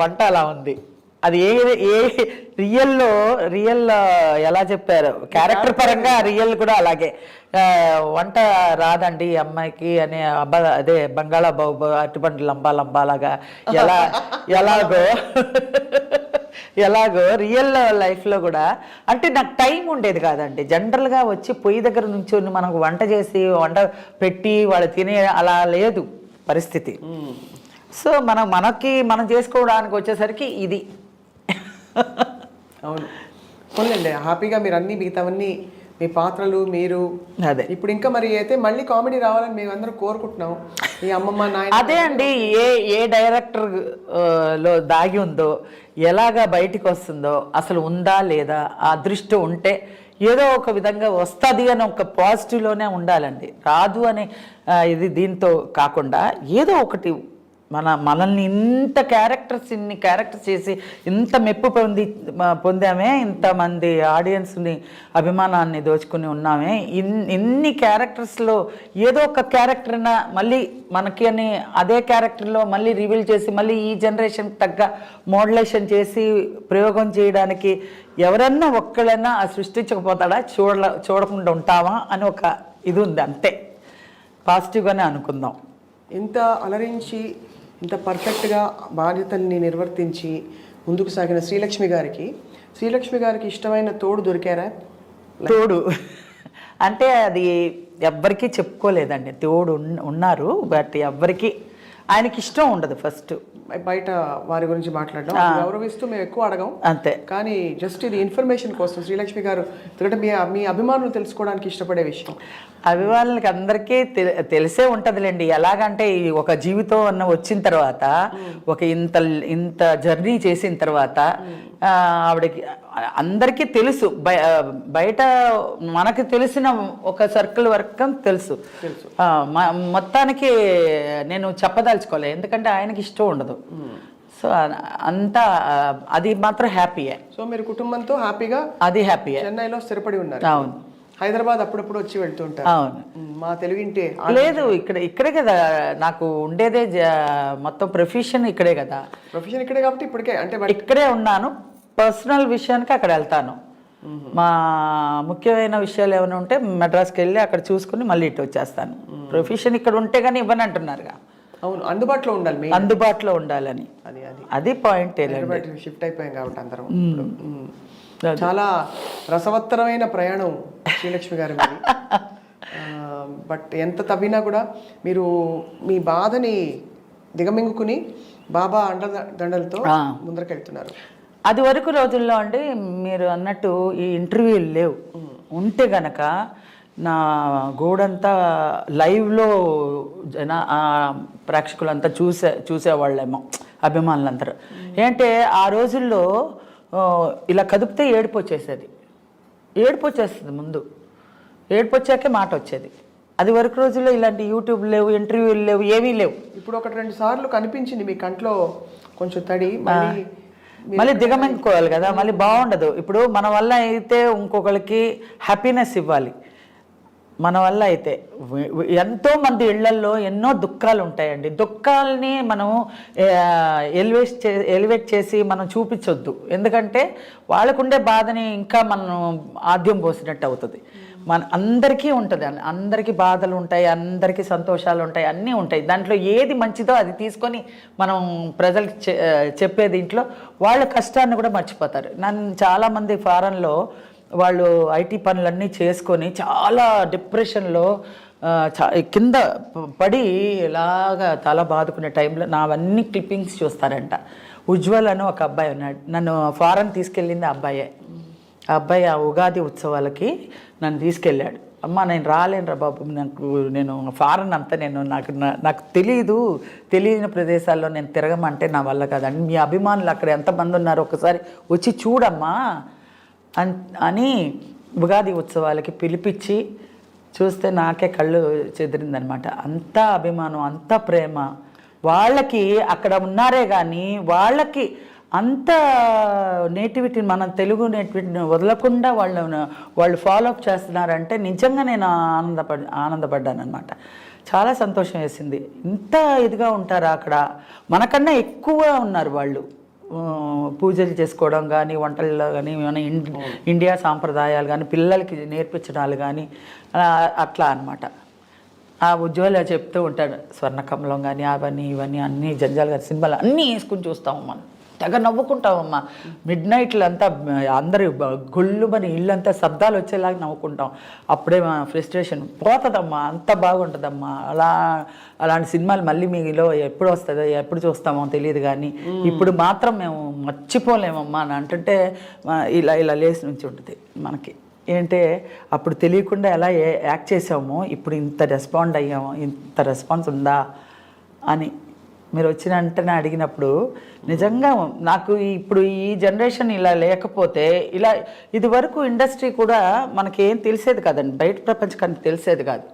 వంట అలా ఉంది. అది ఏ రియల్ ఎలా చెప్పారు క్యారెక్టర్ పరంగా రియల్ కూడా అలాగే. వంట రాదండి అమ్మాయికి అనే అదే బంగాళా బాబు అరటిపండు లంబాలాగా ఎలాగో రియల్ లైఫ్లో కూడా అంటే నాకు టైం ఉండేది కాదండి. జనరల్గా వచ్చి పొయ్యి దగ్గర నుంచి మనకు వంట చేసి వంట పెట్టి వాళ్ళు తినే అలా లేదు పరిస్థితి. సో మనం చేసుకోవడానికి వచ్చేసరికి ఇది. అవును, పోన్లేండి, హ్యాపీగా మీరు అన్ని మిగతావన్నీ మీ పాత్రలు మీరు అదే. ఇప్పుడు ఇంకా మరి అయితే మళ్ళీ కామెడీ రావాలని మేము అందరూ కోరుకుంటున్నాం. మీ అమ్మమ్మ నాయన అదే అండి, ఏ డైరెక్టర్ లో దాగి ఉందో, ఎలాగా బయటికి వస్తుందో, అసలు ఉందా లేదా, ఆ అదృష్టం ఉంటే ఏదో ఒక విధంగా వస్తుంది అని ఒక పాజిటివ్లోనే ఉండాలండి. రాదు అని ఇది దీంతో కాకుండా ఏదో ఒకటి మనల్ని ఇన్ని క్యారెక్టర్స్ చేసి ఇంత మెప్పు పొందామే, ఇంతమంది ఆడియన్స్ని అభిమానాన్ని దోచుకుని ఉన్నామే. ఇన్ని క్యారెక్టర్స్లో ఏదో ఒక క్యారెక్టర్న మళ్ళీ మనకి అని అదే క్యారెక్టర్లో మళ్ళీ రివీల్ చేసి మళ్ళీ ఈ జనరేషన్కి తగ్గ మోడలేషన్ చేసి ప్రయోగం చేయడానికి ఎవరన్నా ఒక్కళ్ళైనా సృష్టించకపోతాడా, చూడకుండా ఉంటావా అని ఒక ఇది ఉంది. అంతే, పాజిటివ్గానే అనుకుందాం. ఇంత అలరించి ఇంత పర్ఫెక్ట్గా బాధ్యతల్ని నిర్వర్తించి ముందుకు సాగిన శ్రీలక్ష్మి గారికి ఇష్టమైన తోడు దొరికారా? తోడు అంటే అది ఎవ్వరికీ చెప్పుకోలేదండి. తోడు ఉన్నారు, బట్ ఎవ్వరికి ఆయనకి ఇష్టం ఉండదు. ఫస్ట్ బయట వారి గురించి మాట్లాడడం గౌరవిస్తూ మేము ఎక్కువ అడగం అంతే, కానీ జస్ట్ ఇది ఇన్ఫర్మేషన్ కోసం శ్రీలక్ష్మి గారు ఎందుకంటే మీ అభిమానులు తెలుసుకోవడానికి ఇష్టపడే విషయం. అభిమానులకి అందరికీ తెలిసే ఉంటుందిలేండి. ఎలాగంటే ఒక జీవితం అన్న వచ్చిన తర్వాత ఒక ఇంత జర్నీ చేసిన తర్వాత ఆవిడకి అందరికీ తెలుసు. బయట మనకు తెలిసిన ఒక సర్కిల్ వరకు తెలుసు. మొత్తానికి నేను చెప్పదలుచుకోలే, ఎందుకంటే ఆయనకి ఇష్టం ఉండదు. సో అంతా అది మాత్రం హ్యాపీయే. సో మీరు కుటుంబంతో హ్యాపీగా అది హ్యాపీయే. చెన్నైలో స్థిరపడి ఉన్నారు. అవును, హైదరాబాద్ అప్పుడప్పుడు వచ్చి వెళ్తుంటారు. అవును, మా తెలుగింటే లేదు, ఇక్కడే కదా నాకు ఉండేదే. మొత్తం ప్రొఫెషన్ ఇక్కడే కదా. ప్రొఫెషన్ ఇక్కడే కాబట్టి ఇప్పటికే అంటే ఇక్కడే ఉన్నాను. పర్సనల్ విషయానికి అక్కడ వెళ్తాను. మా ముఖ్యమైన విషయాలు ఏమైనా ఉంటే మెడ్రాస్కి వెళ్ళి అక్కడ చూసుకుని మళ్ళీ ఇటు వచ్చేస్తాను. ప్రొఫెషన్ ఇక్కడ ఉంటే కానీ ఇవ్వని అంటున్నారుగా. అవును, అందుబాటులో ఉండాలి, అందుబాటులో ఉండాలని. అది పాయింట్. షిఫ్ట్ అయిపోయాం కాబట్టి అందరం. చాలా రసవత్తరమైన ప్రయాణం శ్రీలక్ష్మి గారి మీద. బట్ ఎంత తవ్వినా కూడా మీరు మీ బాధని దిగమింగుకుని బాబా అండదండలతో ముందరకెళ్తున్నారు. అది వరకు రోజుల్లో అండి మీరు అన్నట్టు ఈ ఇంటర్వ్యూలు లేవు. ఉంటే గనక నా గోడంతా లైవ్లో ప్రేక్షకులంతా చూసేవాళ్ళేమో, అభిమానులందరూ. ఏంటంటే ఆ రోజుల్లో ఇలా కదిపితే ఏడుపు వచ్చేస్తుంది. ముందు ఏడుపు వచ్చాకే మాట వచ్చేది. అది వరకు రోజుల్లో ఇలాంటి యూట్యూబ్ లేవు, ఇంటర్వ్యూలు లేవు, ఏమీ లేవు. ఇప్పుడు 1-2 సార్లు కనిపించింది మీ కంట్లో కొంచెం తడి, మళ్ళీ దిగమింగుకోవాలి కదా, మళ్ళీ బాగుండదు. ఇప్పుడు మన వల్ల అయితే ఇంకొకరికి హ్యాపీనెస్ ఇవ్వాలి. మన వల్ల అయితే ఎంతోమంది ఇళ్లల్లో ఎన్నో దుఃఖాలు ఉంటాయండి. దుఃఖాలని మనం ఎలివేట్ చేసి మనం చూపించొద్దు. ఎందుకంటే వాళ్ళకుండే బాధని ఇంకా మనం ఆద్యం పోసినట్టు అవుతుంది. మన అందరికీ ఉంటుంది, అందరికీ బాధలు ఉంటాయి, అందరికీ సంతోషాలు ఉంటాయి, అన్నీ ఉంటాయి. దాంట్లో ఏది మంచిదో అది తీసుకొని మనం ప్రజలకు చెప్పే దీంట్లో వాళ్ళ కష్టాన్ని కూడా మర్చిపోతారు. నన్ను చాలామంది ఫారెన్లో వాళ్ళు ఐటీ పనులన్నీ చేసుకొని చాలా డిప్రెషన్లో కింద పడి ఇలాగా తల బాదుకునే టైంలో నావన్నీ క్లిప్పింగ్స్ చూస్తారంట. ఉజ్వల్ అని ఒక అబ్బాయి ఉన్నాడు, నన్ను ఫారెన్ తీసుకెళ్ళింది ఆ అబ్బాయే. ఆ అబ్బాయి ఆ ఉగాది ఉత్సవాలకి నన్ను తీసుకెళ్ళాడు. అమ్మ నేను రాలేనురా బాబు, నేను ఫారెన్ అంతా నాకు తెలియని ప్రదేశాల్లో నేను తిరగమంటే నా వల్ల కాదండి. మీ అభిమానులు అక్కడ ఎంతమంది ఉన్నారు ఒకసారి వచ్చి చూడమ్మా అని ఉగాది ఉత్సవాలకి పిలిపించి చూస్తే నాకే కళ్ళు చెదిరిందనమాట. అంత అభిమానం, అంత ప్రేమ వాళ్ళకి అక్కడ ఉన్నారే కానీ వాళ్ళకి అంత నేటివిటీ, మన తెలుగు నేటివిటీని వదలకుండా వాళ్ళు ఫాలో అప్ చేస్తున్నారంటే నిజంగా నేను ఆనందపడ్డాను అనమాట. చాలా సంతోషం వేసింది. ఇంత ఇదిగా ఉంటారా అక్కడ, మనకన్నా ఎక్కువ ఉన్నారు వాళ్ళు. పూజలు చేసుకోవడం కానీ, వంటల్లో కానీ, మన ఇండియా సాంప్రదాయాలు కానీ, పిల్లలకి నేర్పించడాలు కానీ అట్లా అనమాట. ఆ ఉజ్వల చెప్తూ ఉంటాడు, స్వర్ణకమలం కానీ అవన్నీ ఇవన్నీ అన్నీ జంజాలు కానీ సినిమాలు అన్నీ వేసుకుని చూస్తాము మనం. తెగ నవ్వుకుంటామమ్మా. మిడ్ నైట్లు అంతా అందరూ గొల్లుమని ఇల్లంతా శబ్దాలు వచ్చేలాగా నవ్వుకుంటాం. అప్పుడే మా ఫ్రస్ట్రేషన్ పోతుందమ్మా. అంత బాగుంటుందమ్మా. అలాంటి సినిమాలు మళ్ళీ మీలో ఎప్పుడు వస్తుందో ఎప్పుడు చూస్తామో తెలియదు కానీ ఇప్పుడు మాత్రం మేము మర్చిపోలేమమ్మా అని అంటుంటే ఇలా లేచి నుంచి ఉంటుంది మనకి. ఏంటంటే అప్పుడు తెలియకుండా ఎలా యాక్ట్ చేసామో ఇప్పుడు ఇంత రెస్పాండ్ అయ్యామో, ఇంత రెస్పాన్స్ ఉందా అని మీరు వచ్చిన వెంటనే అడిగినప్పుడు నిజంగా నాకు ఇప్పుడు ఈ జనరేషన్ ఇలా లేకపోతే ఇది వరకు ఇండస్ట్రీ కూడా మనకేం తెలిసేది కాదండి, బయట ప్రపంచానికి తెలిసేది కాదు.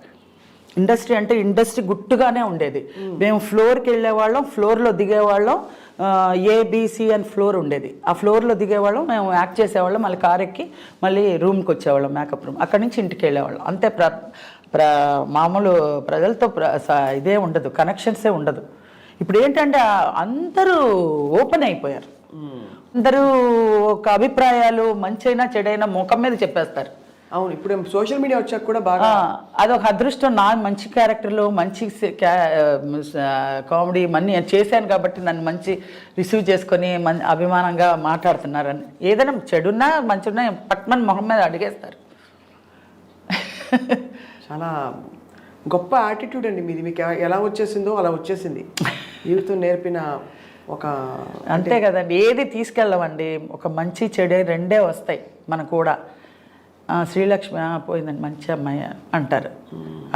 ఇండస్ట్రీ అంటే ఇండస్ట్రీ గుట్టుగానే ఉండేది. మేము ఫ్లోర్కి వెళ్ళేవాళ్ళం, ఫ్లోర్లో దిగేవాళ్ళం, ఏబిసి అని ఫ్లోర్ ఉండేది. ఆ ఫ్లోర్లో దిగేవాళ్ళం, మేము యాక్ట్ చేసేవాళ్ళం, మళ్ళీ కార్ ఎక్కి మళ్ళీ రూమ్కి వచ్చేవాళ్ళం, మేకప్ రూమ్. అక్కడి నుంచి ఇంటికి వెళ్ళేవాళ్ళం. అంతే. మామూలు ప్రజలతో ఇదే ఉండదు, కనెక్షన్సే ఉండదు. ఇప్పుడు ఏంటంటే అందరూ ఓపెన్ అయిపోయారు. అందరూ ఒక అభిప్రాయాలు మంచైనా చెడైనా ముఖం మీద చెప్పేస్తారు. అవును, ఇప్పుడు సోషల్ మీడియా వచ్చాక కూడా బాగా అదొక అదృష్టం. నా మంచి క్యారెక్టర్లు, మంచి కామెడీ అన్నీ చేశాను కాబట్టి నన్ను మంచి రిసీవ్ చేసుకొని అభిమానంగా మాట్లాడుతున్నారని. ఏదైనా చెడున్నా మంచిన్నా పట్మన్ మొహం మీద అడిగేస్తారు. చాలా గొప్ప యాటిట్యూడ్ అండి మీది. మీకు ఎలా వచ్చేసిందో అలా వచ్చేసింది. యూత్ నేర్పిన ఒక అంతే కదండి. ఏది తీసుకెళ్ళమండి, ఒక మంచి చెడు రెండే వస్తాయి మనకు కూడా. శ్రీలక్ష్మి పోయిందండి, మంచి అమ్మాయి అంటారు.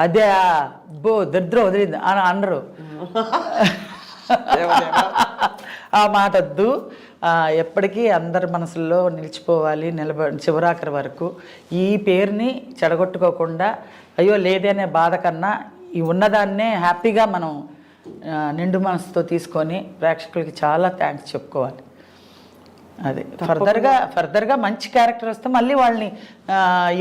అదే దరిద్రం వదిలింది అని అనరు. ఆ మాట వద్దు. ఎప్పటికీ అందరి మనసుల్లో నిలిచిపోవాలి, చివరాఖరి వరకు. ఈ పేరుని చెడగొట్టుకోకుండా అయ్యో లేదనే బాధ కన్నా ఈ ఉన్నదాన్నే హ్యాపీగా మనం నిండు మనసుతో తీసుకొని ప్రేక్షకులకి చాలా థ్యాంక్స్ చెప్పుకోవాలి. అది ఫర్దర్గా మంచి క్యారెక్టర్ వస్తే మళ్ళీ వాళ్ళని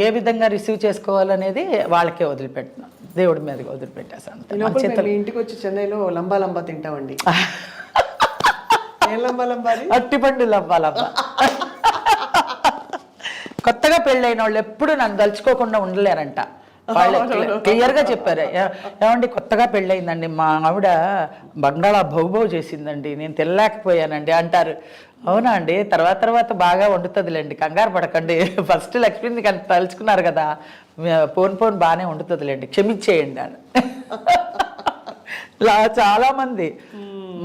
ఏ విధంగా రిసీవ్ చేసుకోవాలనేది వాళ్ళకే వదిలిపెట్టిన, దేవుడి మీదకి వదిలిపెట్టేసాను. ఇంటికి వచ్చి చెన్నైలో లంబా తింటామండి. అట్టిపండు లంబా. కొత్తగా పెళ్ళైన వాళ్ళు ఎప్పుడు నన్ను తలుచుకోకుండా ఉండలేరంట. వాళ్ళు క్లియర్గా చెప్పారు, ఏమండి కొత్తగా పెళ్ళయిందండి, మా ఆవిడ బంగాళా బహుబహు చేసిందండి, నేను తినలేకపోయానండి అంటారు. అవునా అండి, తర్వాత బాగా వండుతుందిలేండి, కంగారు పడకండి. ఫస్ట్ లక్ష్మిని కానీ తలుచుకున్నారు కదా, పోన్ బాగానే వండుతుందిలేండి, క్షమించేయండి అని. ఇలా చాలామంది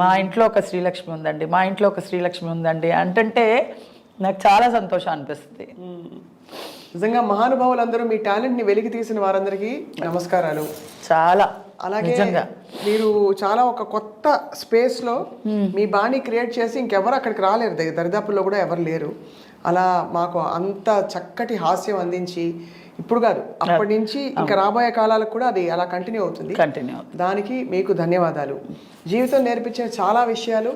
మా ఇంట్లో ఒక శ్రీలక్ష్మి ఉందండి, మా ఇంట్లో ఒక శ్రీలక్ష్మి ఉందండి అంటే నాకు చాలా సంతోషం అనిపిస్తుంది. నిజంగా మహానుభావులందరూ మీ టాలెంట్ని వెలికి తీసిన వారందరికీ నమస్కారాలు. చాలా అలాగే మీరు చాలా ఒక కొత్త స్పేస్లో మీ బాణీ క్రియేట్ చేసి ఇంకెవరు అక్కడికి రాలేరు, దరిదాపుల్లో కూడా ఎవరు లేరు. అలా మాకు అంత చక్కటి హాస్యం అందించి ఇప్పుడు కాదు అప్పటి నుంచి ఇంకా రాబోయే కాలాలకు కూడా అది అలా కంటిన్యూ అవుతుంది. దానికి మీకు ధన్యవాదాలు. జీవితం నేర్పించే చాలా విషయాలు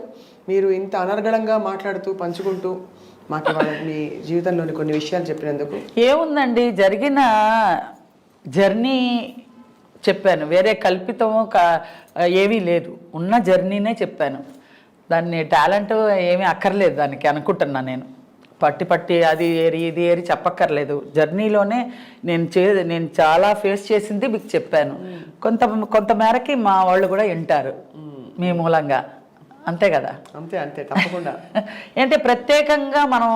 మీరు ఇంత అనర్గళంగా మాట్లాడుతూ పంచుకుంటూ మాకు మీ జీవితంలోని కొన్ని విషయాలు చెప్పినందుకు. ఏముందండి, జరిగిన జర్నీ చెప్పాను, వేరే కల్పితము ఏమీ లేదు, ఉన్న జర్నీనే చెప్పాను. దాన్ని టాలెంట్ ఏమీ అక్కర్లేదు దానికి అనుకుంటున్నా నేను. పట్టి అది ఏరి ఇది ఏరి చెప్పక్కర్లేదు. జర్నీలోనే నేను చాలా ఫేస్ చేసింది మీకు చెప్పాను. కొంత మేరకి మా వాళ్ళు కూడా వింటారు మీ మూలంగా, అంతే కదా? అంతే అంతే, తప్పకుండా. అంటే ప్రత్యేకంగా మనం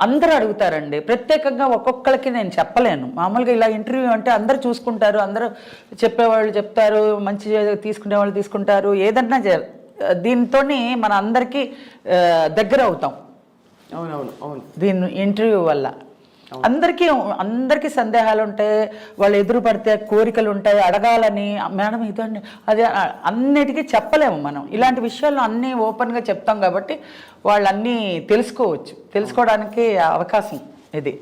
అందరూ అడుగుతారండి, ప్రత్యేకంగా ఒక్కొక్కరికి నేను చెప్పలేను. మామూలుగా ఇలా ఇంటర్వ్యూ అంటే అందరూ చూసుకుంటారు, అందరూ చెప్పేవాళ్ళు చెప్తారు, మంచి తీసుకునే వాళ్ళు తీసుకుంటారు, ఏదన్నా దీంతో మన అందరికీ దగ్గర అవుతాం. అవునవును అవును. దీని ఇంటర్వ్యూ వల్ల అందరికీ సందేహాలు ఉంటాయి, వాళ్ళు ఎదురు పడితే కోరికలు ఉంటాయి, అడగాలని, మేడం ఇదండి అదే, అన్నిటికీ చెప్పలేము మనం. ఇలాంటి విషయాల్లో అన్నీ ఓపెన్గా చెప్తాం కాబట్టి వాళ్ళు అన్నీ తెలుసుకోవచ్చు, తెలుసుకోవడానికి అవకాశం ఇది.